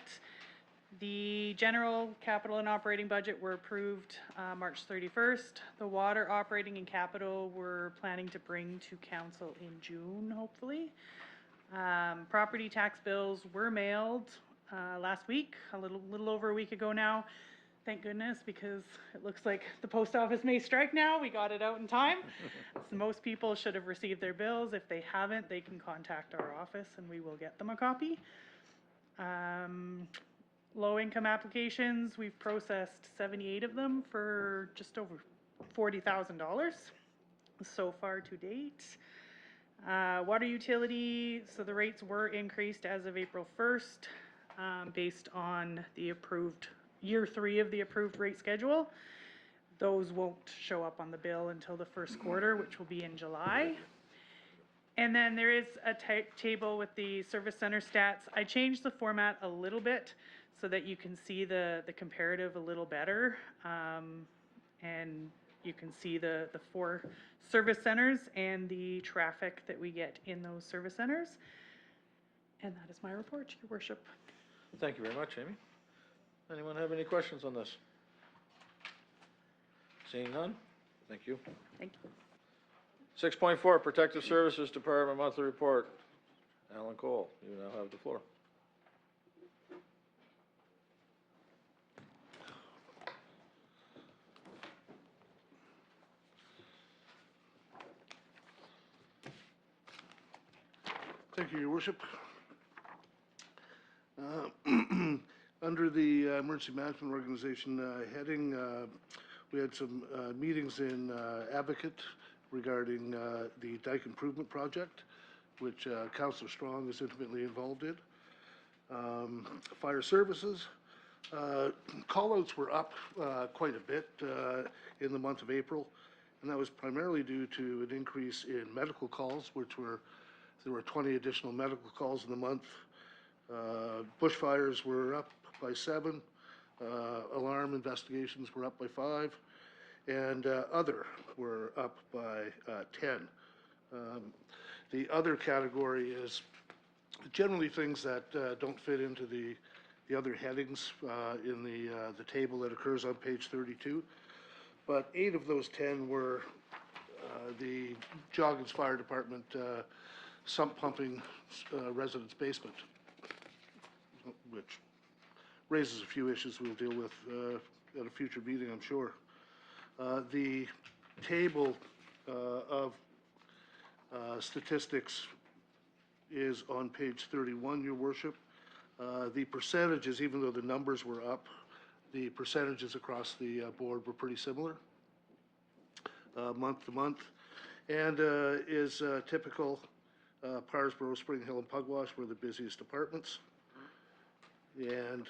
The general capital and operating budget were approved March 31st. The water operating and capital we're planning to bring to council in June, hopefully. Property tax bills were mailed last week, a little over a week ago now. Thank goodness, because it looks like the post office may strike now. We got it out in time. So most people should have received their bills. If they haven't, they can contact our office and we will get them a copy. Low income applications, we've processed 78 of them for just over $40,000 so far to date. Water utility, so the rates were increased as of April 1st based on the approved year 3 of the approved rate schedule. Those won't show up on the bill until the first quarter, which will be in July. And then there is a table with the service center stats. I changed the format a little bit so that you can see the comparative a little better. And you can see the 4 service centers and the traffic that we get in those service centers. And that is my report, Your Worship. Thank you very much, Amy. Anyone have any questions on this? Seeing none? Thank you. Thank you. 6.4, Protective Services Department Monthly Report. Alan Cole, you now have the floor. Thank you, Your Worship. Under the Emergency Management Organization heading, we had some meetings in Advocate regarding the dike improvement project, which Councillor Strong is intimately involved in. Fire services, call-outs were up quite a bit in the month of April, and that was primarily due to an increase in medical calls, there were 20 additional medical calls in the month. Bushfires were up by 7. Alarm investigations were up by 5. And other were up by 10. The other category is generally things that don't fit into the other headings in the table that occurs on page 32. But 8 of those 10 were the Joggins Fire Department sump pumping residence basement, which raises a few issues we'll deal with at a future meeting, I'm sure. The table of statistics is on page 31, Your Worship. The percentages, even though the numbers were up, the percentages across the board were pretty similar month to month, and is typical. Parsboro, Spring Hill, and Pugwash were the busiest departments. And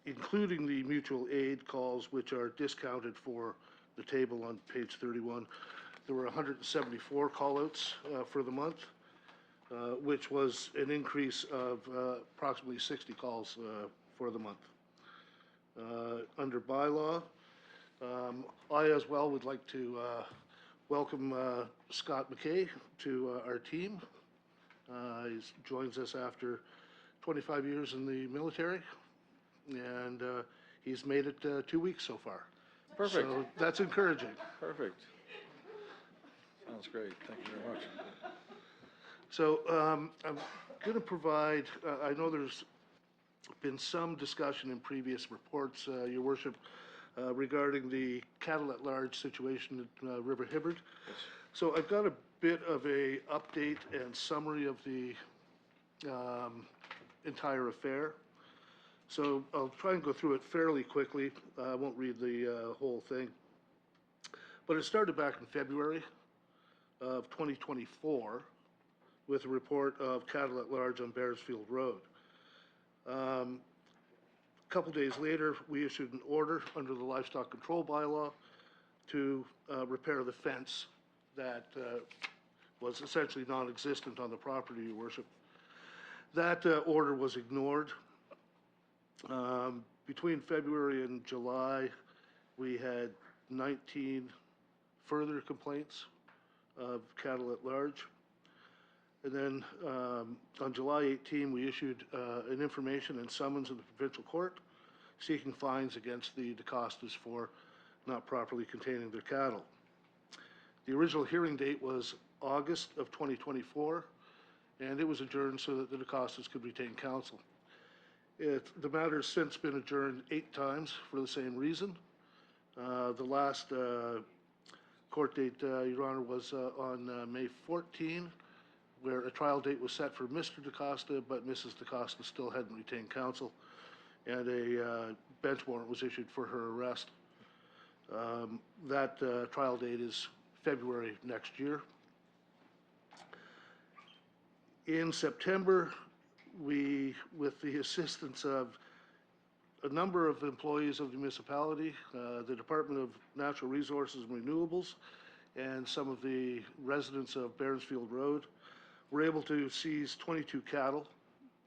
including the mutual aid calls, which are discounted for the table on page 31, there were 174 call-outs for the month, which was an increase of approximately 60 calls for the month. Under bylaw, I as well would like to welcome Scott McKay to our team. He joins us after 25 years in the military, and he's made it 2 weeks so far. Perfect. So that's encouraging. Perfect. Sounds great. Thank you very much. So I'm going to provide, I know there's been some discussion in previous reports, Your Worship, regarding the cattle at large situation at River Hibbard. Yes. So I've got a bit of a update and summary of the entire affair. So I'll try and go through it fairly quickly. I won't read the whole thing. But it started back in February of 2024 with a report of cattle at large on Bearsfield Road. A couple days later, we issued an order under the livestock control bylaw to repair the fence that was essentially non-existent on the property, Your Worship. That order was ignored. Between February and July, we had 19 further complaints of cattle at large. And then on July 18, we issued an information and summons in the provincial court seeking fines against the DaCostas for not properly containing their cattle. The original hearing date was August of 2024, and it was adjourned so that the DaCostas could retain counsel. The matter has since been adjourned 8 times for the same reason. The last court date, Your Honor, was on May 14, where a trial date was set for Mr. DaCosta, but Mrs. DaCosta still hadn't retained counsel, and a bench warrant was issued for her arrest. That trial date is February next year. In September, we, with the assistance of a number of employees of the municipality, the Department of Natural Resources and Renewables, and some of the residents of Bairnsfield Road, were able to seize 22 cattle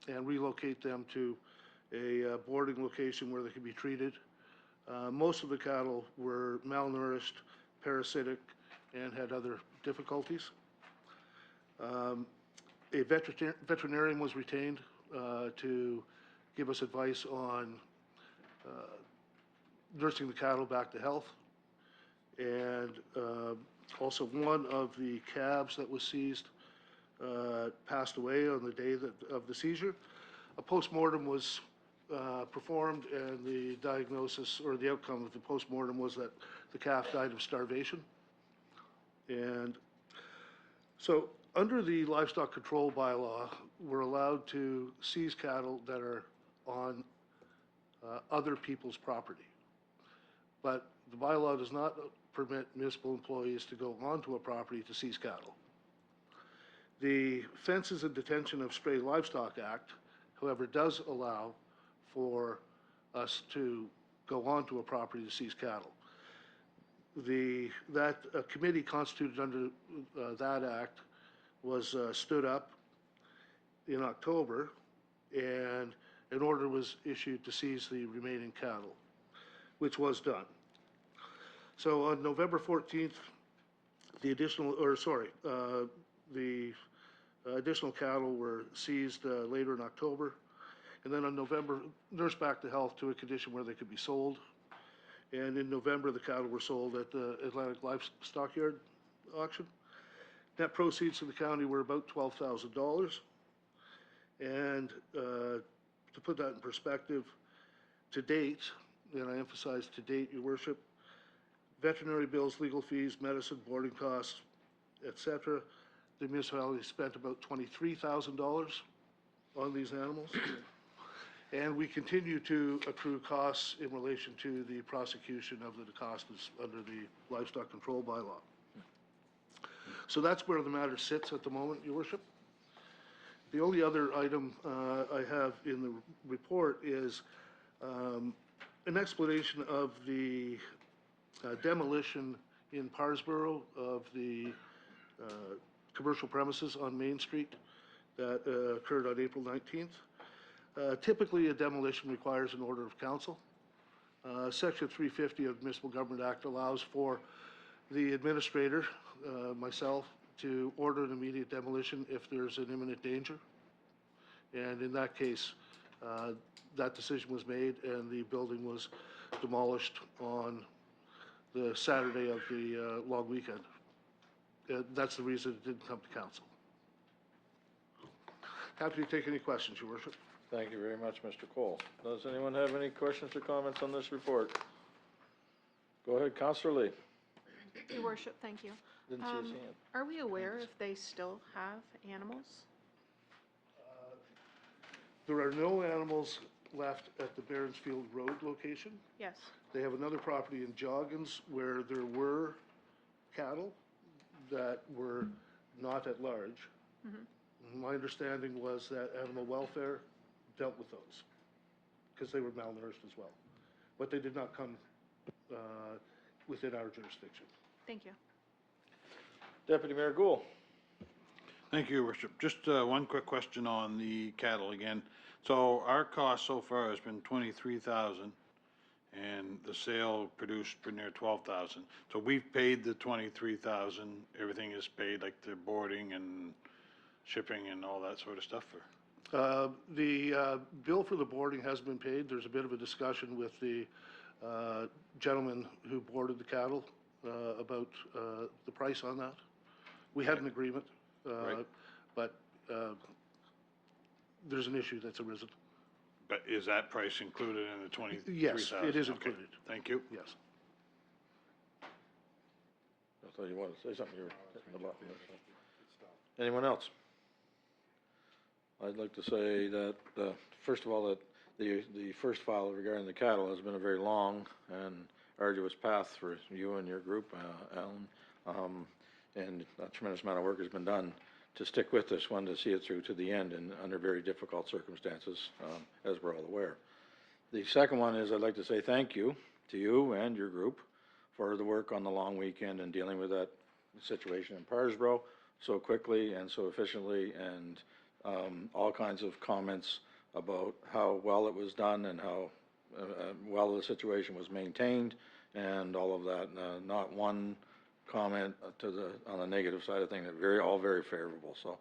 and relocate them to a boarding location where they could be treated. Most of the cattle were malnourished, parasitic, and had other difficulties. A veterinarian was retained to give us advice on nursing the cattle back to health. And also one of the calves that was seized passed away on the day of the seizure. A postmortem was performed, and the diagnosis or the outcome of the postmortem was that the calf died of starvation. And so under the livestock control bylaw, we're allowed to seize cattle that are on other people's property. But the bylaw does not permit municipal employees to go onto a property to seize cattle. The Fences and Detention of Stray Livestock Act, however, does allow for us to go onto a property to seize cattle. That committee constituted under that act was stood up in October, and an order was issued to seize the remaining cattle, which was done. So on November 14th, the additional cattle were seized later in October, and then on November, nursed back to health to a condition where they could be sold. And in November, the cattle were sold at the Atlantic Livestock Yard auction. Net proceeds to the county were about $12,000. And to put that in perspective, to date, and I emphasize to date, Your Worship, veterinary bills, legal fees, medicine, boarding costs, etc., the municipality spent about $23,000 on these animals. And we continue to accrue costs in relation to the prosecution of the DaCostas under the livestock control bylaw. So that's where the matter sits at the moment, Your Worship. The only other item I have in the report is an explanation of the demolition in Parsboro of the commercial premises on Main Street that occurred on April 19th. Typically, a demolition requires an order of council. Section 350 of the Municipal Government Act allows for the administrator, myself, to order an immediate demolition if there's an imminent danger. And in that case, that decision was made and the building was demolished on the Saturday of the long weekend. That's the reason it didn't come to council. Happy to take any questions, Your Worship. Thank you very much, Mr. Cole. Does anyone have any questions or comments on this report? Go ahead, Councillor Lee. Your Worship, thank you. Didn't see his hand. Are we aware if they still have animals? There are no animals left at the Bairnsfield Road location. Yes. They have another property in Joggins where there were cattle that were not at large. My understanding was that animal welfare dealt with those, because they were malnourished as well. But they did not come within our jurisdiction. Thank you. Deputy Mayor Gould. Thank you, Your Worship. Just one quick question on the cattle again. So our cost so far has been 23,000, and the sale produced pretty near 12,000. So we've paid the 23,000. Everything is paid, like the boarding and shipping and all that sort of stuff. Or The bill for the boarding has been paid. There's a bit of a discussion with the gentleman who boarded the cattle about the price on that. We had an agreement, but there's an issue that's arisen. But is that price included in the 23,000? Yes, it is Okay. included. Thank you. Yes. I thought you wanted to say something. You were hitting the button. Anyone else? I'd like to say that, first of all, that the first file regarding the cattle has been a very long and arduous path for you and your group, Alan. And a tremendous amount of work has been done to stick with this one, to see it through to the end and under very difficult circumstances, as we're all aware. The second one is I'd like to say thank you to you and your group for the work on the long weekend and dealing with that situation in Parsbro so quickly and so efficiently, and all kinds of comments about how well it was done and how well the situation was maintained and all of that. Not one comment on the negative side of things. All very favorable. So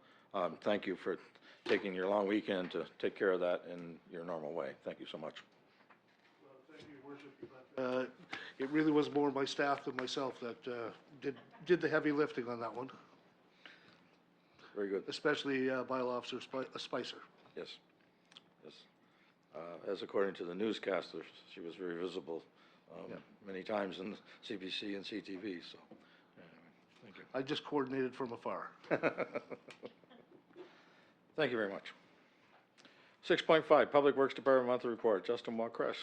thank you for taking your long weekend to take care of that in your normal way. Thank you so much. Well, thank you, Your Worship. It really was more my staff than myself that did the heavy lifting on that one. Very good. Especially Bylaw Officer Spicer. Yes. Yes. As according to the newscaster, she was very visible many times in CBC and CTV. So, thank you. I just coordinated from afar. Thank you very much. 6.5, Public Works Department Monthly Report. Justin Walkress,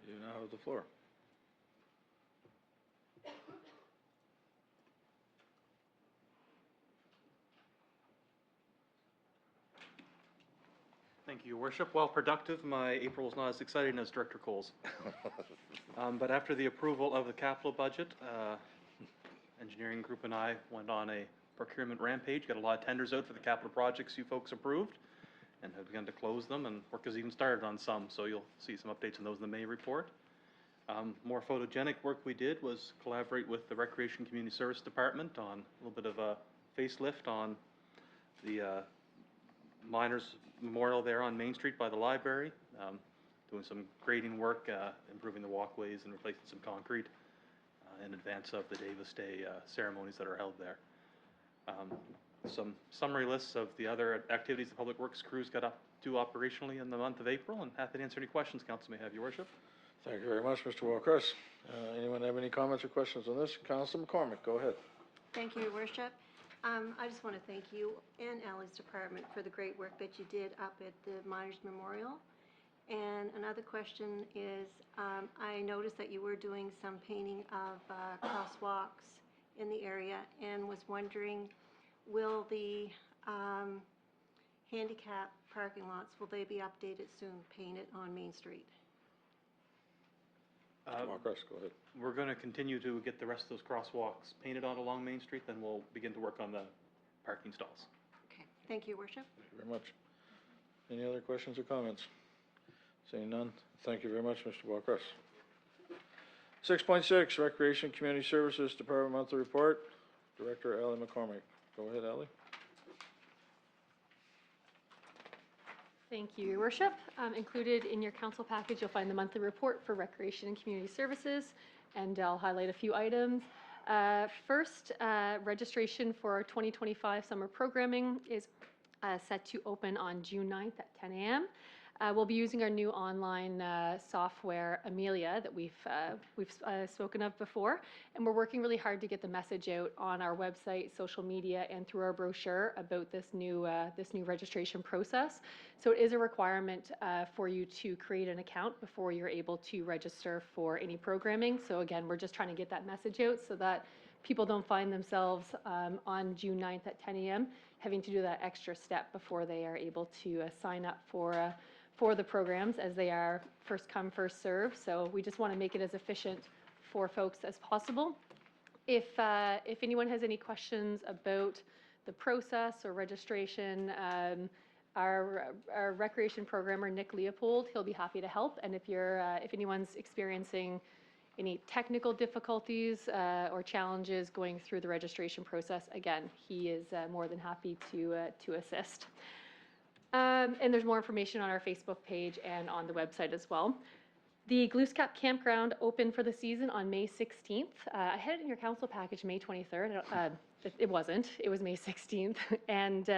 you now have the floor. Thank you, Your Worship. While productive, my April was not as exciting as Director Cole's. But after the approval of the capital budget, engineering group and I went on a procurement rampage, got a lot of tenders out for the capital projects you folks approved, and have begun to close them, and work has even started on some, so you'll see some updates on those in the May report. More photogenic work we did was collaborate with the Recreation Community Service Department on a little bit of a facelift on the Miners Memorial there on Main Street by the library, doing some grading work, improving the walkways and replacing some concrete in advance of the Davis Day ceremonies that are held there. Some summary lists of the other activities the Public Works crews got up to operationally in the month of April, and happy to answer any questions council may have, Your Worship. Thank you very much, Mr. Walkress. Anyone have any comments or questions on this? Councilor McCormick, go ahead. Thank you, Your Worship. I just want to thank you and Ally's department for the great work that you did up at the Miners Memorial. And another question is, I noticed that you were doing some painting of crosswalks in the area, and was wondering, will the handicap parking lots, will they be updated soon, painted on Main Street? Mr. Walkress, go ahead. We're going to continue to get the rest of those crosswalks painted on along Main Street, then we'll begin to work on the parking stalls. Okay, thank you, Your Worship. Thank you very much. Any other questions or comments? Seeing none, thank you very much, Mr. Walkress. 6.6, Recreation Community Services Department Monthly Report. Director Ally McCormick. Go ahead, Ally. Thank you, Your Worship. Included in your council package, you'll find the monthly report for Recreation and Community Services, and I'll highlight a few items. First, registration for our 2025 summer programming is set to open on June 9th at 10 a.m. We'll be using our new online software, Amelia, that we've spoken of before, and we're working really hard to get the message out on our website, social media, and through our brochure about this new registration process. So it is a requirement for you to create an account before you're able to register for any programming. So again, we're just trying to get that message out so that people don't find themselves on June 9th at 10 a.m. having to do that extra step before they are able to sign up for for the programs, as they are first come, first serve. So we just want to make it as efficient for folks as possible. If anyone has any questions about the process or registration, our recreation programmer, Nick Leopold, he'll be happy to help. And if anyone's experiencing any technical difficulties or challenges going through the registration process, again, he is more than happy to assist. And there's more information on our Facebook page and on the website as well. The Glooscap Campground opened for the season on May 16th. I had it in your council package May 23rd. It wasn't. It was May 16th. And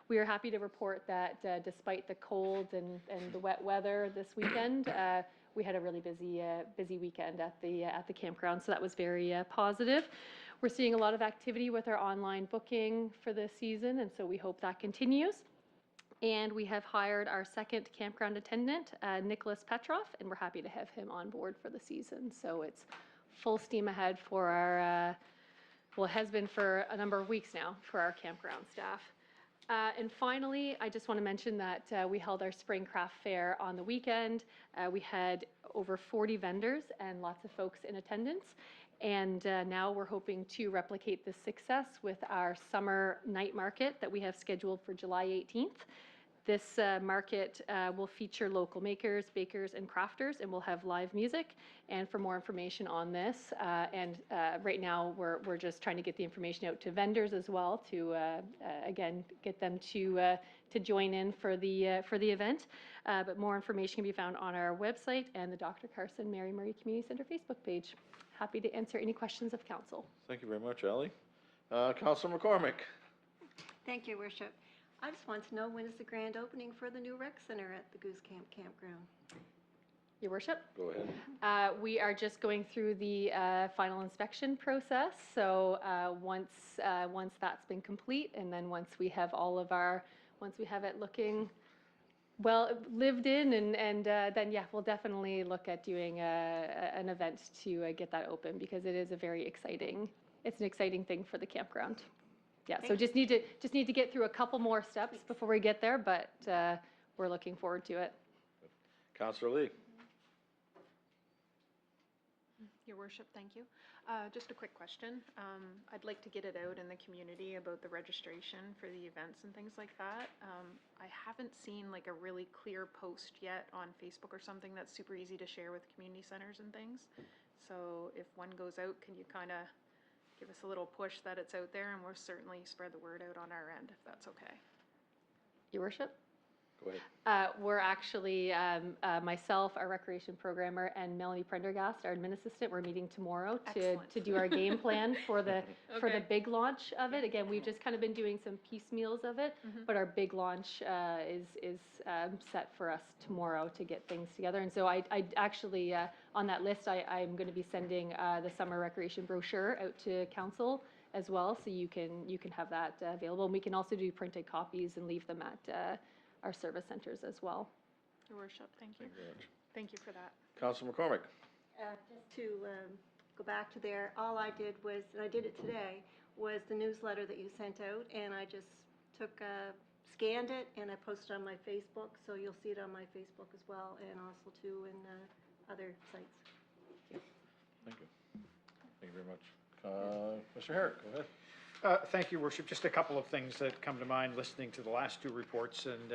we are happy to report that despite the cold and the wet weather this weekend, we had a really busy weekend at the campground. So that was very positive. We're seeing a lot of activity with our online booking for this season, and so we hope that continues. And we have hired our second campground attendant, Nicholas Petrov, and we're happy to have him on board for the season. So it's full steam ahead for our, well, it has been for a number of weeks now for our campground staff. And finally, I just want to mention that we held our Spring Craft Fair on the weekend. We had over 40 vendors and lots of folks in attendance. And now we're hoping to replicate this success with our summer night market that we have scheduled for July 18th. This market will feature local makers, bakers, and crafters, and we'll have live music. And for more information on this, right now we're just trying to get the information out to vendors as well to again get them to join in for the event. But more information can be found on our website and the Dr. Carson Mary Murray Community Center Facebook page. Happy to answer any questions of council. Thank you very much, Ally. Councilor McCormick. Thank you, Worship. I just want to know, when is the grand opening for the new rec center at the Goose Camp Campground? Your Worship? Go ahead. We are just going through the final inspection process. So once that's been complete, and then once we have it looking well lived in, and then yeah, we'll definitely look at doing an event to get that open, because it is it's an exciting thing for the campground. Yeah, so just need to get through a couple more steps before we get there, but we're looking forward to it. Councilor Lee. Your Worship, thank you. Just a quick question. I'd like to get it out in the community about the registration for the events and things like that. I haven't seen like a really clear post yet on Facebook or something that's super easy to share with community centers and things. So if one goes out, can you kind of give us a little push that it's out there, and we'll certainly spread the word out on our end, if that's okay. Your Worship? Go ahead. We're actually, myself, our recreation programmer, and Melanie Prendergast, our admin assistant, we're meeting tomorrow to do our game plan for the big launch of it. Again, we've just kind of been doing some piecemeals of it, but our big launch is set for us tomorrow to get things together. And so I actually, on that list, I'm going to be sending the summer recreation brochure out to council as well, so you can have that available. And we can also do printed copies and leave them at our service centers as well. Your Worship, thank you. Thank you very much. Thank you for that. Councilor McCormick. Just to go back to there, all I did was, and I did it today, was the newsletter that you sent out, and I just scanned it and I posted on my Facebook, so you'll see it on my Facebook as well, and also too in other sites. Thank you. Thank you very much. Mr. Herrick, go ahead. Thank you, Worship. Just a couple of things that come to mind listening to the last two reports, and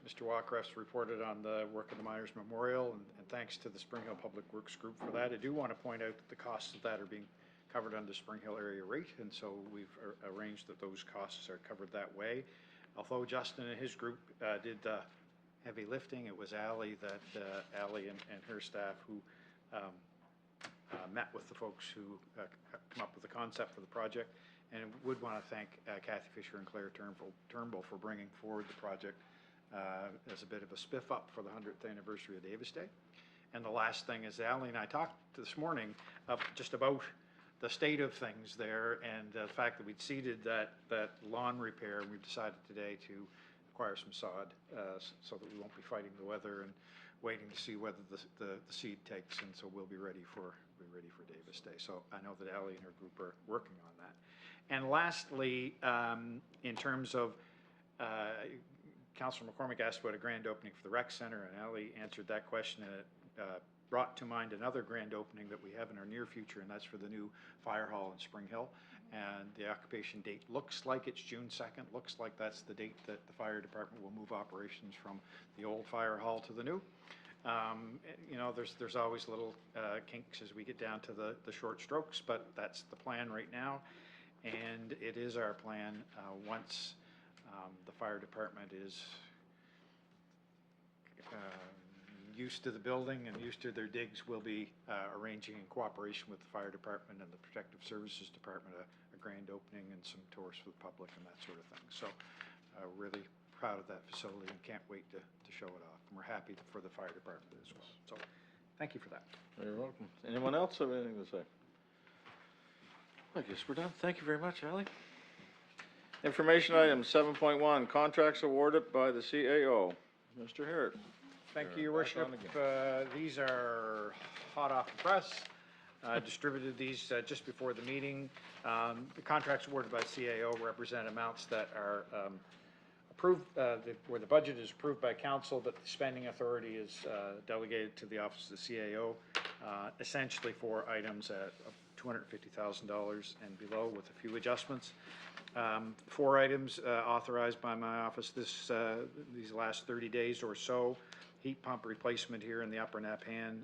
Mr. Wackreff's reported on the work of the Miners Memorial, and thanks to the Spring Hill Public Works Group for that. I do want to point out that the costs of that are being covered under Spring Hill area rate, and so we've arranged that those costs are covered that way. Although Justin and his group did the heavy lifting, it was Ally and her staff who met with the folks who come up with the concept for the project. And would want to thank Kathy Fisher and Claire Turnbull for bringing forward the project as a bit of a spiff up for the 100th anniversary of Davis Day. And the last thing is, Ally and I talked this morning just about the state of things there, and the fact that we'd seeded that lawn repair. We've decided today to acquire some sod so that we won't be fighting the weather and waiting to see whether the seed takes, and so we'll be ready for Davis Day. So I know that Ally and her group are working on that. And lastly, in terms of Councilor McCormick asked about a grand opening for the rec center, and Ally answered that question, and it brought to mind another grand opening that we have in our near future, and that's for the new fire hall in Spring Hill. And the occupation date looks like it's June 2nd, looks like that's the date that the fire department will move operations from the old fire hall to the new. You know, there's always little kinks as we get down to the short strokes, but that's the plan right now. And it is our plan, once the fire department is used to the building and used to their digs, we'll be arranging in cooperation with the fire department and the protective services department a grand opening and some tours for the public and that sort of thing. So really proud of that facility and can't wait to show it off. And we're happy for the fire department as well. So thank you for that. You're welcome. Anyone else have anything to say? I guess we're done. Thank you very much, Ally. Information item 7.1, contracts awarded by the CAO. Mr. Harrod. Thank you, Your Worship. These are hot off the press. Distributed these just before the meeting. The contracts awarded by CAO represent amounts that are approved, where the budget is approved by council, but the spending authority is delegated to the office of the CAO, essentially for items at $250,000 and below with a few adjustments. 4 items authorized by my office these last 30 days or so. Heat pump replacement here in the Upper Napan.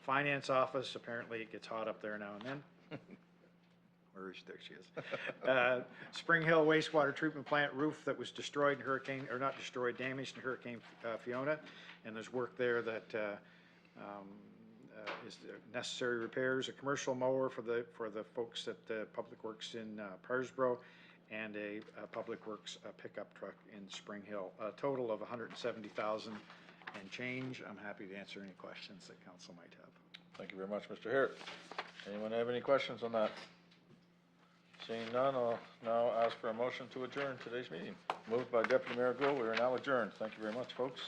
Finance office, apparently it gets hot up there now and then. Where is she? There she is. Spring Hill wastewater treatment plant roof that was destroyed in hurricane, or not destroyed, damaged in Hurricane Fiona. And there's work there that is necessary repairs. A commercial mower for the folks at the Public Works in Parsboro, and a Public Works pickup truck in Spring Hill. A total of $170,000 and change. I'm happy to answer any questions that council might have. Thank you very much, Mr. Harrod. Anyone have any questions on that? Seeing none, I'll now ask for a motion to adjourn today's meeting. Moved by Deputy Mayor Gould. We are now adjourned. Thank you very much, folks.